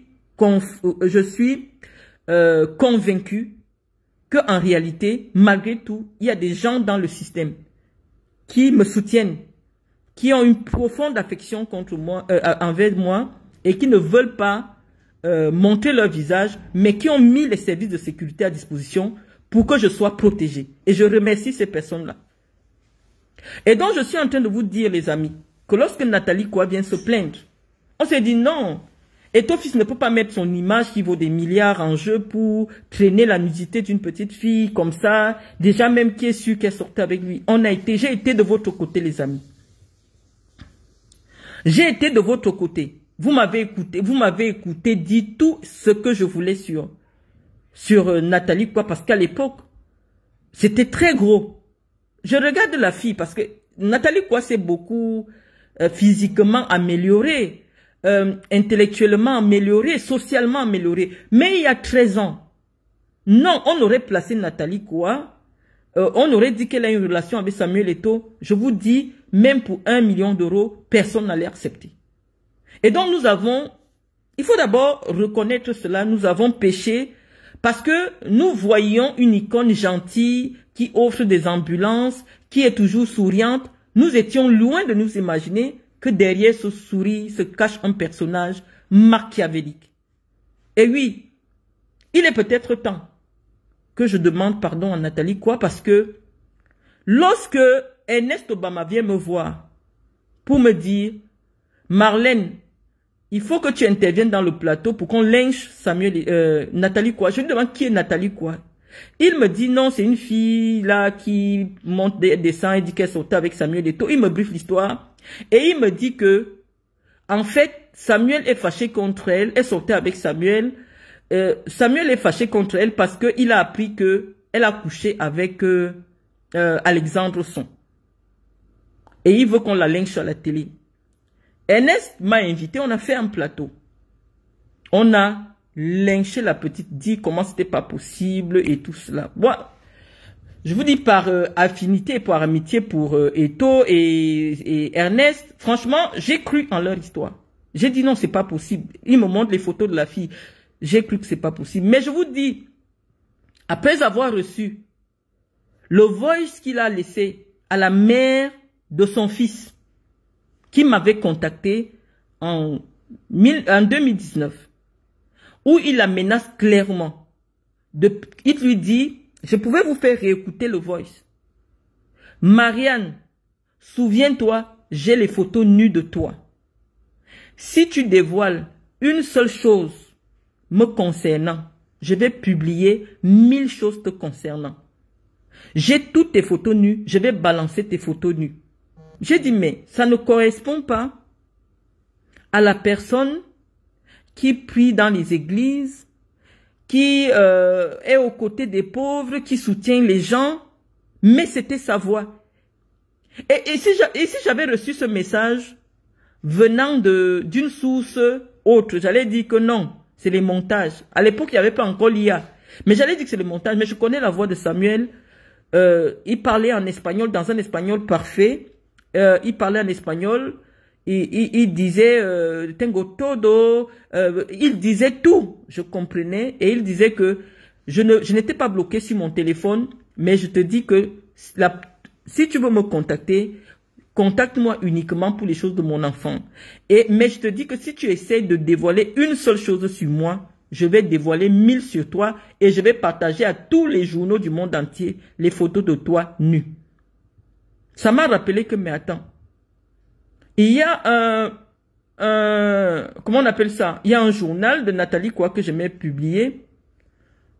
convaincu qu'en réalité, malgré tout, il y a des gens dans le système qui me soutiennent, qui ont une profonde affection contre moi, envers moi et qui ne veulent pas montrer leur visage, mais qui ont mis les services de sécurité à disposition pour que je sois protégé. Et je remercie ces personnes-là. Et donc, je suis en train de vous dire, les amis, que lorsque Nathalie Koua vient se plaindre, on s'est dit non. Et ton fils ne peut pas mettre son image qui vaut des milliards en jeu pour traîner la nudité d'une petite fille comme ça, déjà même qui est sûr qu'elle sortait avec lui. J'ai été de votre côté, les amis. J'ai été de votre côté. Vous m'avez écouté dire tout ce que je voulais sur Nathalie Koua, parce qu'à l'époque, c'était très gros. Je regarde la fille parce que Nathalie Koua s'est beaucoup physiquement améliorée, intellectuellement améliorée, socialement améliorée. Mais il y a 13 ans, non, on aurait placé Nathalie Koua, on aurait dit qu'elle a une relation avec Samuel Eto'o. Je vous dis, même pour 1 million d'euros, personne n'allait accepter. Et donc il faut d'abord reconnaître cela, nous avons péché parce que nous voyons une icône gentille qui offre des ambulances, qui est toujours souriante. Nous étions loin de nous imaginer que derrière ce sourire se cache un personnage machiavélique. Et oui, il est peut-être temps que je demande pardon à Nathalie Koua parce que lorsque Ernest Obama vient me voir pour me dire « Marlène, il faut que tu interviennes dans le plateau pour qu'on lynche Nathalie Koua ». Je lui demande qui est Nathalie Koua. Il me dit non, c'est une fille là qui monte des dessins et dit qu'elle sortait avec Samuel Eto'o. Il me briefe l'histoire et il me dit que en fait Samuel est fâché contre elle. Elle sortait avec Samuel. Samuel est fâché contre elle parce que il a appris que elle a couché avec Alexandre Son et il veut qu'on la lynche à la télé. Ernest m'a invité, on a fait un plateau. On a lynché la petite, dit comment c'était pas possible et tout cela. Bon, je vous dis par affinité, par amitié pour Eto'o et Ernest, franchement, j'ai cru en leur histoire. J'ai dit non, c'est pas possible. Ils me montrent les photos de la fille. J'ai cru que c'est pas possible. Mais je vous dis, après avoir reçu le voice qu'il a laissé à la mère de son fils, qui m'avait contacté en 2019, où il la menace clairement. Il lui dit, je pouvais vous faire réécouter le voice. Marianne, souviens-toi, j'ai les photos nues de toi. Si tu dévoiles une seule chose me concernant, je vais publier 1000 choses te concernant. J'ai toutes tes photos nues, je vais balancer tes photos nues. J'ai dit, mais ça ne correspond pas à la personne qui prie dans les églises, qui est aux côtés des pauvres, qui soutient les gens, mais c'était sa voix. Et si j'avais reçu ce message venant d'une source autre, j'allais dire que non, c'est les montages. À l'époque, il n'y avait pas encore l'IA. Mais j'allais dire que c'est les montages. Mais je connais la voix de Samuel. Il parlait en espagnol, dans un espagnol parfait. Il parlait en espagnol. Il disait tengo todo, il disait tout, je comprenais, et il disait que je n'étais pas bloqué sur mon téléphone, mais je te dis que si tu veux me contacter, contacte-moi uniquement pour les choses de mon enfant. Mais je te dis que si tu essaies de dévoiler une seule chose sur moi, je vais dévoiler 1000 sur toi et je vais partager à tous les journaux du monde entier les photos de toi nue. Ça m'a rappelé que, mais attends, il y a comment on appelle ça? Il y a un journal de Nathalie Koua que j'aimais publier.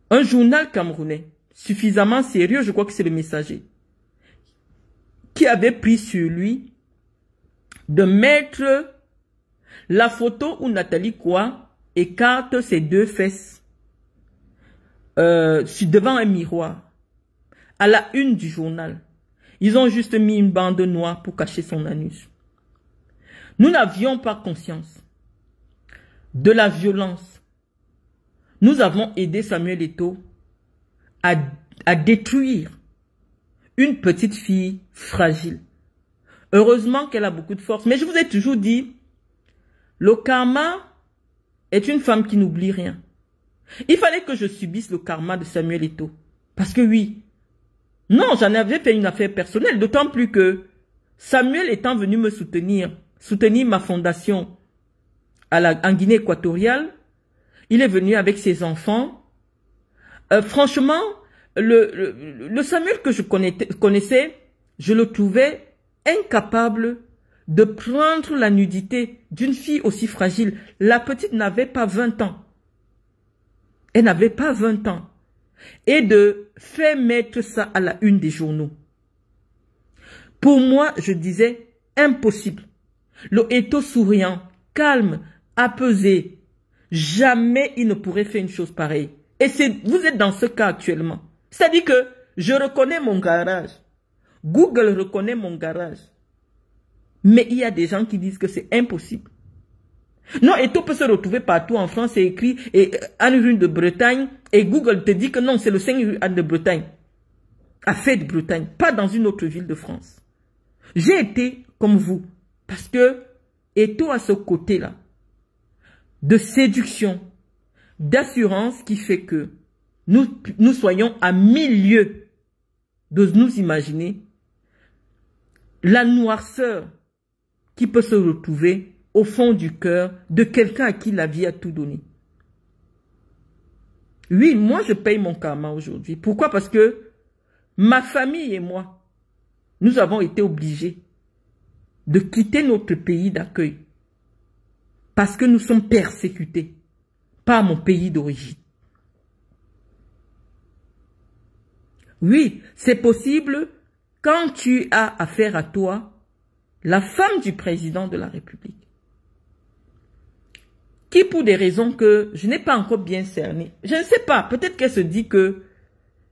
Un journal camerounais, suffisamment sérieux, je crois que c'est le Messager, qui avait pris sur lui de mettre la photo où Nathalie Koua écarte ses deux fesses devant un miroir, à la une du journal. Ils ont juste mis une bande noire pour cacher son anus. Nous n'avions pas conscience de la violence. Nous avons aidé Samuel Eto'o à détruire une petite fille fragile. Heureusement qu'elle a beaucoup de force. Mais je vous ai toujours dit, le karma est une femme qui n'oublie rien. Il fallait que je subisse le karma de Samuel Eto'o. Parce que oui, non, j'en avais fait une affaire personnelle. D'autant plus que Samuel étant venu me soutenir ma fondation en Guinée équatoriale, Il est venu avec ses enfants. Franchement, le Samuel que je connaissais, je le trouvais incapable de prendre la nudité d'une fille aussi fragile. La petite n'avait pas 20 ans. Elle n'avait pas 20 ans. Et de faire mettre ça à la une des journaux. Pour moi, je disais, impossible. Le Eto'o souriant, calme, apaisé. Jamais il ne pourrait faire une chose pareille. Et vous êtes dans ce cas actuellement. C'est-à-dire que je reconnais mon garage. Google reconnaît mon garage. Mais il y a des gens qui disent que c'est impossible. Non, Eto'o peut se retrouver partout en France, c'est écrit Anne rue de Bretagne, et Google te dit que non, c'est le 5 rue Anne de Bretagne. À fait de Bretagne, pas dans une autre ville de France. J'ai été comme vous, parce que Eto'o a ce côté-là, de séduction, d'assurance qui fait que nous soyons à 1000 lieues de nous imaginer la noirceur qui peut se retrouver au fond du cœur de quelqu'un à qui la vie a tout donné. Oui, moi je paye mon karma aujourd'hui. Pourquoi? Parce que ma famille et moi, nous avons été obligés de quitter notre pays d'accueil parce que nous sommes persécutés par mon pays d'origine. Oui, c'est possible quand tu as affaire à toi, la femme du président de la République, qui pour des raisons que je n'ai pas encore bien cernées, je ne sais pas, peut-être qu'elle se dit que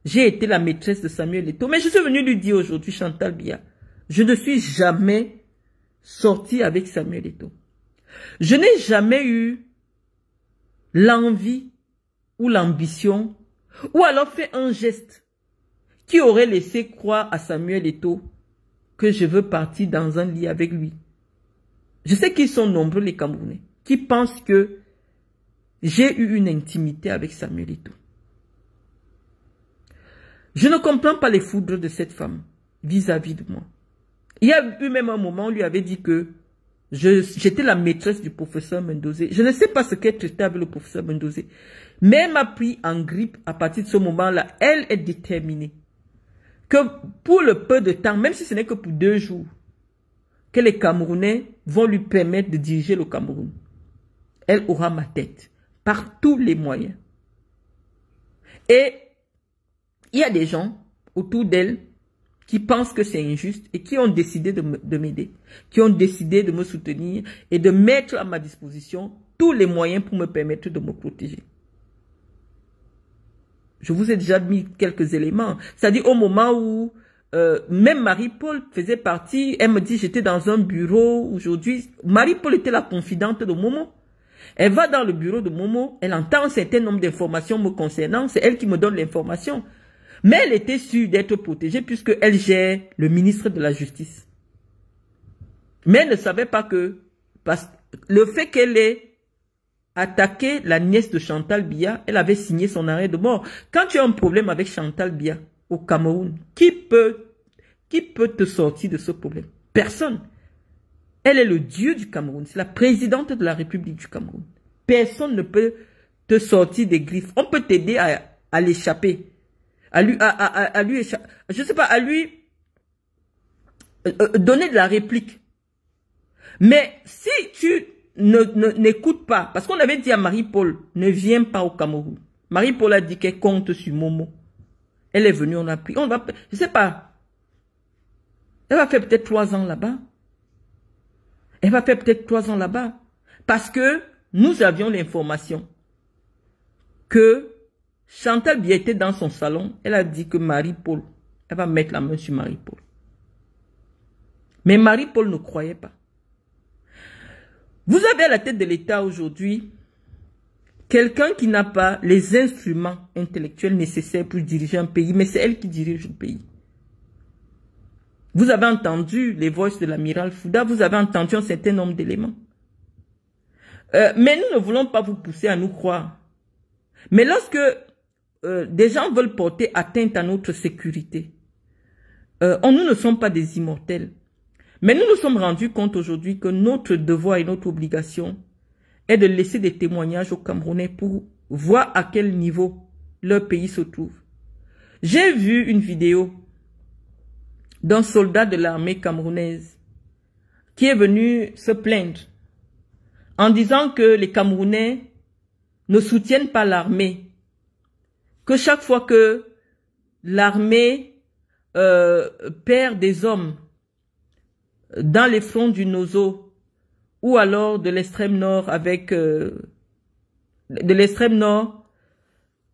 j'ai été la maîtresse de Samuel Eto'o, mais je suis venue lui dire aujourd'hui, Chantal Biya, je ne suis jamais sortie avec Samuel Eto'o. Je n'ai jamais eu l'envie ou l'ambition, ou alors fait un geste qui aurait laissé croire à Samuel Eto'o que je veux partir dans un lit avec lui. Je sais qu'ils sont nombreux les Camerounais qui pensent que j'ai eu une intimité avec Samuel Eto'o. Je ne comprends pas les foudres de cette femme vis-à-vis de moi. Il y a eu même un moment où on lui avait dit que j'étais la maîtresse du professeur Mendozé. Je ne sais pas ce qu'elle traitait avec le professeur Mendozé, mais elle m'a pris en grippe à partir de ce moment-là. Elle est déterminée que pour le peu de temps, même si ce n'est que pour 2 jours, que les Camerounais vont lui permettre de diriger le Cameroun. Elle aura ma tête par tous les moyens. Et il y a des gens autour d'elle qui pensent que c'est injuste et qui ont décidé de m'aider, qui ont décidé de me soutenir et de mettre à ma disposition tous les moyens pour me permettre de me protéger. Je vous ai déjà mis quelques éléments. C'est-à-dire au moment où même Marie-Paul faisait partie, elle me dit j'étais dans un bureau aujourd'hui. Marie-Paul était la confidente de Momo. Elle va dans le bureau de Momo, elle entend un certain nombre d'informations me concernant, c'est elle qui me donne l'information. Mais elle était sûre d'être protégée puisqu'elle gère le ministre de la Justice. Mais elle ne savait pas que le fait qu'elle ait attaqué la nièce de Chantal Biya, elle avait signé son arrêt de mort. Quand tu as un problème avec Chantal Biya au Cameroun, qui peut te sortir de ce problème? Personne. Elle est le dieu du Cameroun. C'est la présidente de la République du Cameroun. Personne ne peut te sortir des griffes. On peut t'aider à l'échapper. À lui je sais pas, à lui donner de la réplique. Mais si tu n'écoutes pas, parce qu'on avait dit à Marie-Paul, ne viens pas au Cameroun. Marie-Paul a dit qu'elle compte sur Momo. Elle est venue, on a pris. On va, je sais pas. Elle va faire peut-être 3 ans là-bas. Elle va faire peut-être 3 ans là-bas. Parce que nous avions l'information que Chantal Biya était dans son salon. Elle a dit que Marie-Paul, elle va mettre la main sur Marie-Paul. Mais Marie-Paul ne croyait pas. Vous avez à la tête de l'État aujourd'hui quelqu'un qui n'a pas les instruments intellectuels nécessaires pour diriger un pays, mais c'est elle qui dirige le pays. Vous avez entendu les voix de l'amiral Fouda, vous avez entendu un certain nombre d'éléments. Mais nous ne voulons pas vous pousser à nous croire. Mais lorsque des gens veulent porter atteinte à notre sécurité, nous ne sommes pas des immortels. Mais nous nous sommes rendus compte aujourd'hui que notre devoir et notre obligation est de laisser des témoignages aux Camerounais pour voir à quel niveau leur pays se trouve. J'ai vu une vidéo d'un soldat de l'armée camerounaise qui est venu se plaindre en disant que les Camerounais ne soutiennent pas l'armée, que chaque fois que l'armée perd des hommes dans les fronts du Nozo ou alors de l'extrême nord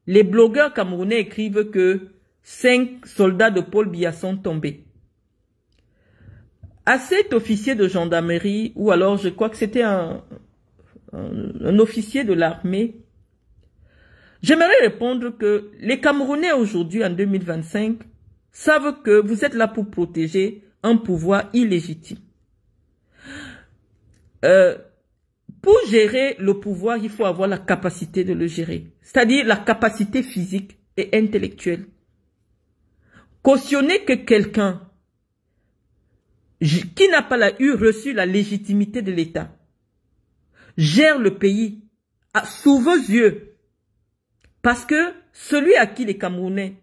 les blogueurs camerounais écrivent que 5 soldats de Paul Biya sont tombés. À cet officier de gendarmerie, ou alors je crois que c'était un officier de l'armée, j'aimerais répondre que les Camerounais aujourd'hui, en 2025, savent que vous êtes là pour protéger un pouvoir illégitime. Pour gérer le pouvoir, il faut avoir la capacité de le gérer, c'est-à-dire la capacité physique et intellectuelle. Cautionner que quelqu'un qui n'a pas reçu la légitimité de l'État gère le pays sous vos yeux, parce que celui à qui les Camerounais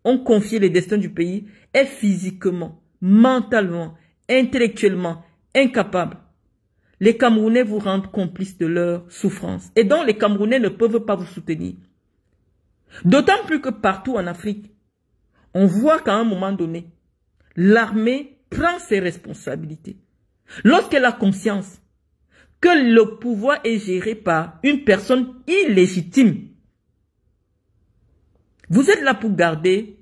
ont confié les destins du pays est physiquement, mentalement, intellectuellement incapable. Les Camerounais vous rendent complices de leur souffrance. Et donc les Camerounais ne peuvent pas vous soutenir. D'autant plus que partout en Afrique, on voit qu'à un moment donné, l'armée prend ses responsabilités. Lorsqu'elle a conscience que le pouvoir est géré par une personne illégitime, vous êtes là pour garder,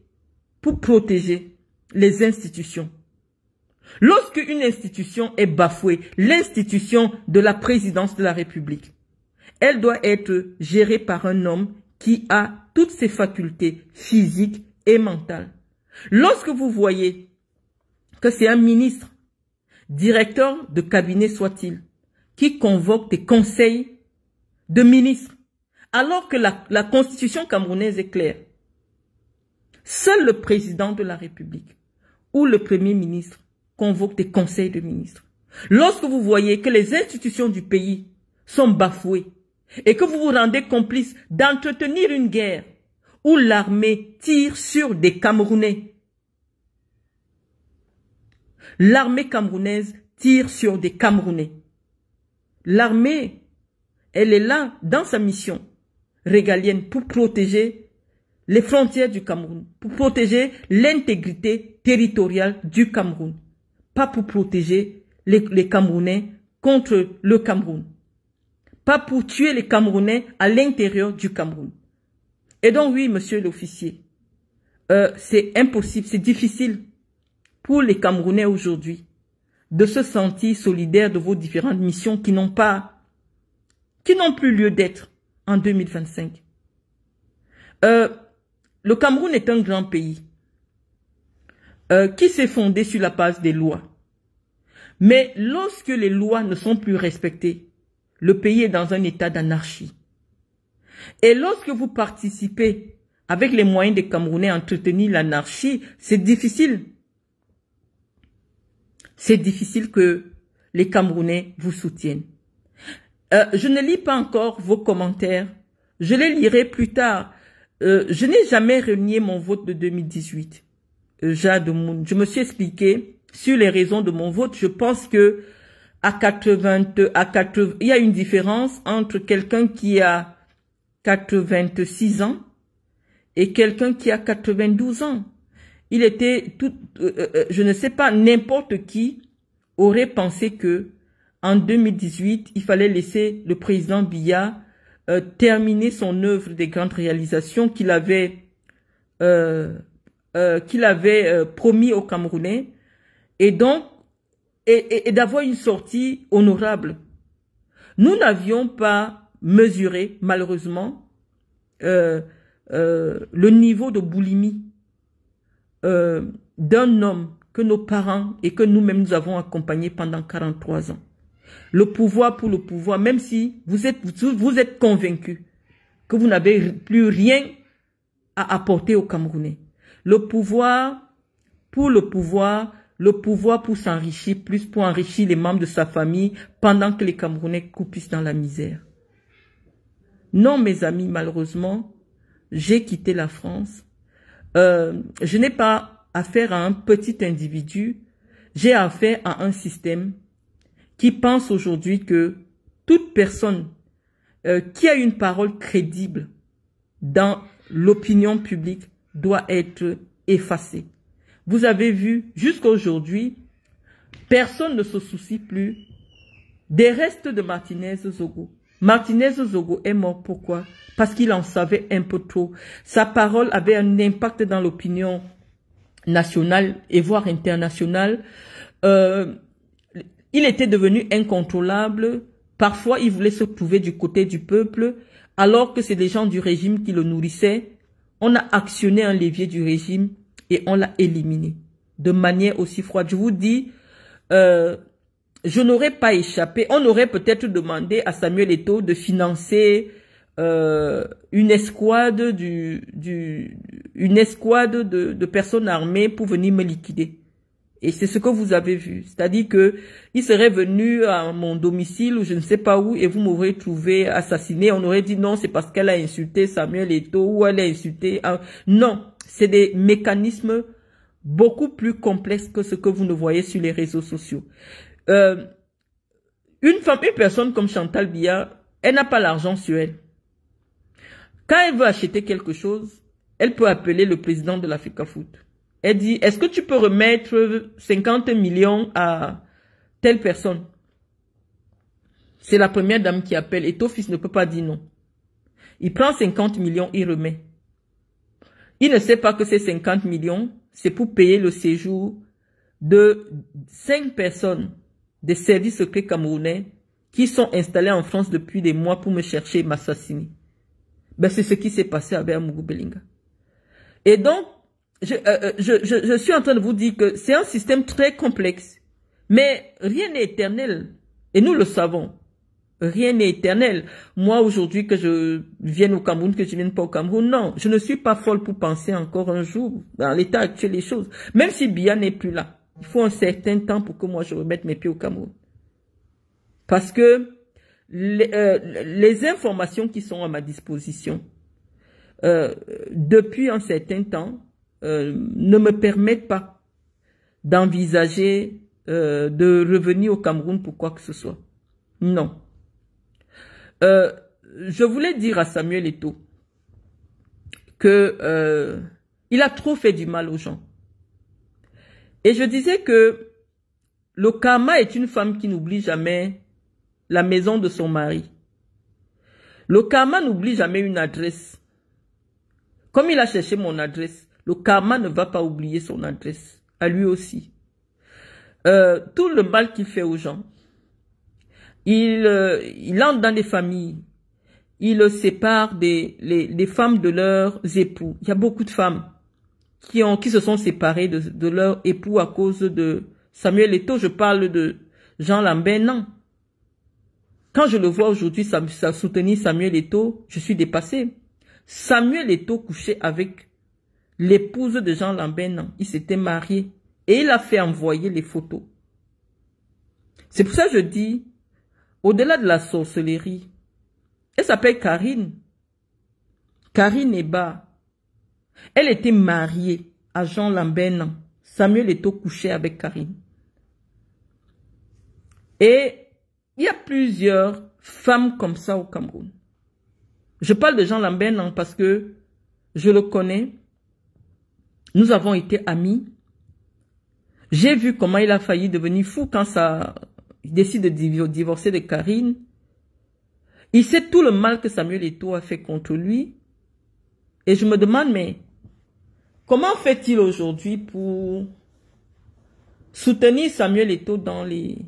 pour protéger les institutions. Lorsque une institution est bafouée, l'institution de la présidence de la République, elle doit être gérée par un homme qui a toutes ses facultés physiques et mentales. Lorsque vous voyez que c'est un ministre, directeur de cabinet soit-il, qui convoque des conseils de ministres, alors que la constitution camerounaise est claire, seul le président de la République ou le premier ministre convoque des conseils de ministres. Lorsque vous voyez que les institutions du pays sont bafouées et que vous vous rendez complice d'entretenir une guerre où l'armée tire sur des Camerounais, l'armée camerounaise tire sur des Camerounais. L'armée, elle est là dans sa mission régalienne pour protéger les frontières du Cameroun, pour protéger l'intégrité territoriale du Cameroun, pas pour protéger les Camerounais contre le Cameroun, pas pour tuer les Camerounais à l'intérieur du Cameroun. Et donc oui, monsieur l'officier, c'est impossible, c'est difficile pour les Camerounais aujourd'hui de se sentir solidaires de vos différentes missions qui n'ont plus lieu d'être en 2025. Le Cameroun est un grand pays qui s'est fondé sur la base des lois. Mais lorsque les lois ne sont plus respectées, le pays est dans un état d'anarchie. Et lorsque vous participez avec les moyens des Camerounais à entretenir l'anarchie, c'est difficile. C'est difficile que les Camerounais vous soutiennent. Je ne lis pas encore vos commentaires. Je les lirai plus tard. Je n'ai jamais renié mon vote de 2018. Jade Moun. Je me suis expliqué sur les raisons de mon vote. Je pense que il y a une différence entre quelqu'un qui a 86 ans et quelqu'un qui a 92 ans. Il était je ne sais pas, n'importe qui aurait pensé que en 2018, il fallait laisser le président Biya terminer son œuvre des grandes réalisations qu'il avait promis aux Camerounais, et donc et d'avoir une sortie honorable. Nous n'avions pas mesuré, malheureusement, le niveau de boulimie d'un homme que nos parents et que nous-mêmes nous avons accompagné pendant 43 ans. Le pouvoir pour le pouvoir, même si vous êtes convaincus que vous n'avez plus rien à apporter aux Camerounais. Le pouvoir pour le pouvoir, le pouvoir pour s'enrichir plus, pour enrichir les membres de sa famille, pendant que les Camerounais croupissent dans la misère. Non, mes amis, malheureusement, j'ai quitté la France. Je n'ai pas affaire à un petit individu, j'ai affaire à un système qui pense aujourd'hui que toute personne qui a une parole crédible dans l'opinion publique doit être effacée. Vous avez vu, jusqu'à aujourd'hui, personne ne se soucie plus des restes de Martinez Zogo. Martinez Zogo est mort, pourquoi? Parce qu'il en savait un peu trop. Sa parole avait un impact dans l'opinion nationale et voire internationale. Il était devenu incontrôlable. Parfois, il voulait se trouver du côté du peuple, alors que c'est des gens du régime qui le nourrissaient. On a actionné un levier du régime et on l'a éliminé de manière aussi froide. Je vous dis, je n'aurais pas échappé. On aurait peut-être demandé à Samuel Eto'o de financer une escouade de personnes armées pour venir me liquider. Et c'est ce que vous avez vu. C'est-à-dire que il serait venu à mon domicile ou je ne sais pas où et vous m'aurez trouvé assassiné. On aurait dit non, c'est parce qu'elle a insulté Samuel Eto'o ou elle a insulté... Non, c'est des mécanismes beaucoup plus complexes que ce que vous ne voyez sur les réseaux sociaux. Une personne comme Chantal Biya, elle n'a pas l'argent sur elle. Quand elle veut acheter quelque chose, elle peut appeler le président de l'Africafoot. Elle dit, est-ce que tu peux remettre 50 millions à telle personne? C'est la première dame qui appelle. Et ton fils ne peut pas dire non. Il prend 50 millions, il remet. Il ne sait pas que ces 50 millions, c'est pour payer le séjour de 5 personnes des services secrets camerounais qui sont installés en France depuis des mois pour me chercher et m'assassiner. Ben, c'est ce qui s'est passé avec Amougou Belinga. Et donc, je suis en train de vous dire que c'est un système très complexe. Mais rien n'est éternel. Et nous le savons. Rien n'est éternel. Moi, aujourd'hui, que je vienne au Cameroun, que je ne vienne pas au Cameroun, non. Je ne suis pas folle pour penser encore un jour, dans l'état actuel des choses. Même si Biya n'est plus là. Il faut un certain temps pour que moi, je remette mes pieds au Cameroun. Parce que les informations qui sont à ma disposition, depuis un certain temps, ne me permettent pas d'envisager de revenir au Cameroun pour quoi que ce soit. Non. Je voulais dire à Samuel Eto'o que il a trop fait du mal aux gens. Et je disais que le karma est une femme qui n'oublie jamais la maison de son mari. Le karma n'oublie jamais une adresse. Comme il a cherché mon adresse, le karma ne va pas oublier son adresse, à lui aussi. Tout le mal qu'il fait aux gens, il entre dans des familles, il sépare les femmes de leurs époux. Il y a beaucoup de femmes qui se sont séparées de leurs époux à cause de Samuel Eto'o. Je parle de Jean Lambert, non. Quand je le vois aujourd'hui, ça soutenir Samuel Eto'o, je suis dépassée. Samuel Eto'o couchait avec l'épouse de Jean Lambert, non. Il s'était marié et il a fait envoyer les photos. C'est pour ça que je dis, au-delà de la sorcellerie, elle s'appelle Karine. Karine Eba. Elle était mariée à Jean Lambert, non. Samuel Eto'o couchait avec Karine. Et il y a plusieurs femmes comme ça au Cameroun. Je parle de Jean Lambert, non, parce que je le connais. Nous avons été amis. J'ai vu comment il a failli devenir fou quand il décide de divorcer de Karine. Il sait tout le mal que Samuel Eto'o a fait contre lui. Et je me demande, mais comment fait-il aujourd'hui pour soutenir Samuel Eto'o dans les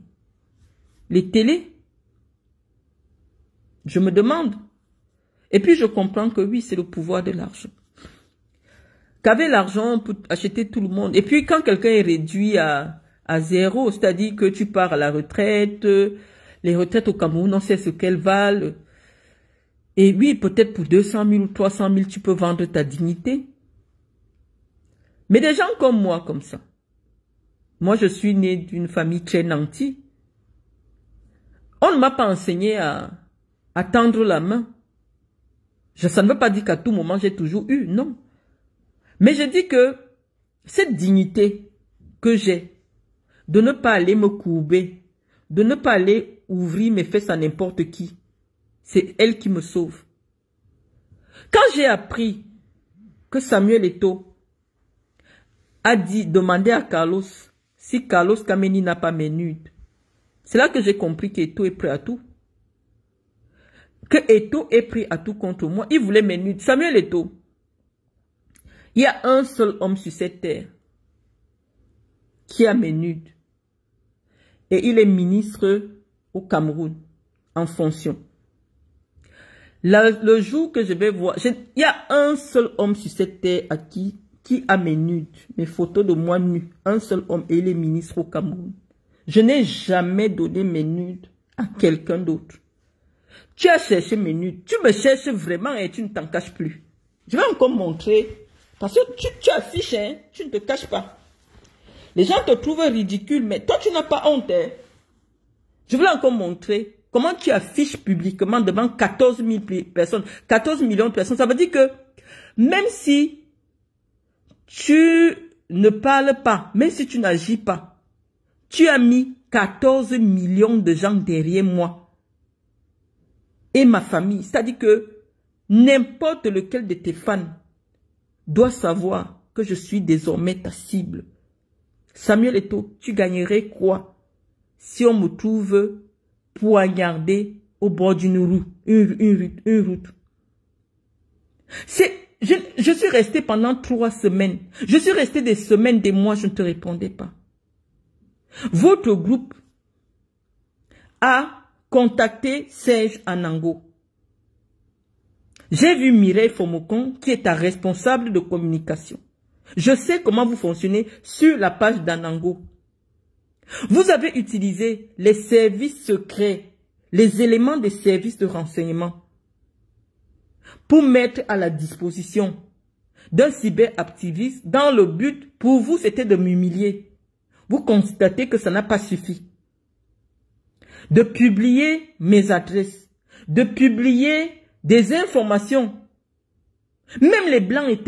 télés? Je me demande. Et puis je comprends que oui, c'est le pouvoir de l'argent. Qu'avec l'argent, on peut acheter tout le monde. Et puis quand quelqu'un est réduit à zéro, c'est-à-dire que tu pars à la retraite, les retraites au Cameroun, on sait ce qu'elles valent. Et oui, peut-être pour 200 000 ou 300 000, tu peux vendre ta dignité. Mais des gens comme moi, comme ça, Moi, je suis née d'une famille très nantie. On ne m'a pas enseigné à tendre la main. Ça ne veut pas dire qu'à tout moment, j'ai toujours eu, non. Mais je dis que cette dignité que j'ai, de ne pas aller me courber, de ne pas aller ouvrir mes fesses à n'importe qui, c'est elle qui me sauve. Quand j'ai appris que Samuel Eto'o a demandé à Carlos si Carlos Kameni n'a pas mes nudes, c'est là que j'ai compris qu'Eto'o est prêt à tout. Que Eto'o est prêt à tout contre moi. Il voulait mes nudes. Samuel Eto'o, il y a un seul homme sur cette terre qui a mes nudes. Et il est ministre au Cameroun, en fonction. Le jour que je vais voir, il y a un seul homme sur cette terre qui a mes nudes, mes photos de moi nue. Un seul homme, et il est ministre au Cameroun. Je n'ai jamais donné mes nudes à quelqu'un d'autre. Tu as cherché mes nudes. Tu me cherches vraiment et tu ne t'en caches plus. Je vais encore montrer. Parce que tu affiches, hein, tu ne te caches pas. Les gens te trouvent ridicule, mais toi, tu n'as pas honte. Hein. Je vais encore montrer comment tu affiches publiquement devant 14 000 personnes, 14 millions de personnes. Ça veut dire que même si tu ne parles pas, même si tu n'agis pas, tu as mis 14 millions de gens derrière moi et ma famille. C'est-à-dire que n'importe lequel de tes fans doit savoir que je suis désormais ta cible. Samuel Eto'o, tu gagnerais quoi si on me trouve poignardé au bord d'une route, une route. Je suis resté pendant 3 semaines. Je suis resté des semaines, des mois, je ne te répondais pas. Votre groupe a contacté Serge Anango. J'ai vu Mireille Fomokon, qui est ta responsable de communication. Je sais comment vous fonctionnez sur la page d'Anango. Vous avez utilisé les services secrets, les éléments des services de renseignement pour mettre à la disposition d'un cyberactiviste dans le but, pour vous, c'était de m'humilier. Vous constatez que ça n'a pas suffi. De publier mes adresses, de publier des informations. Même les Blancs étaient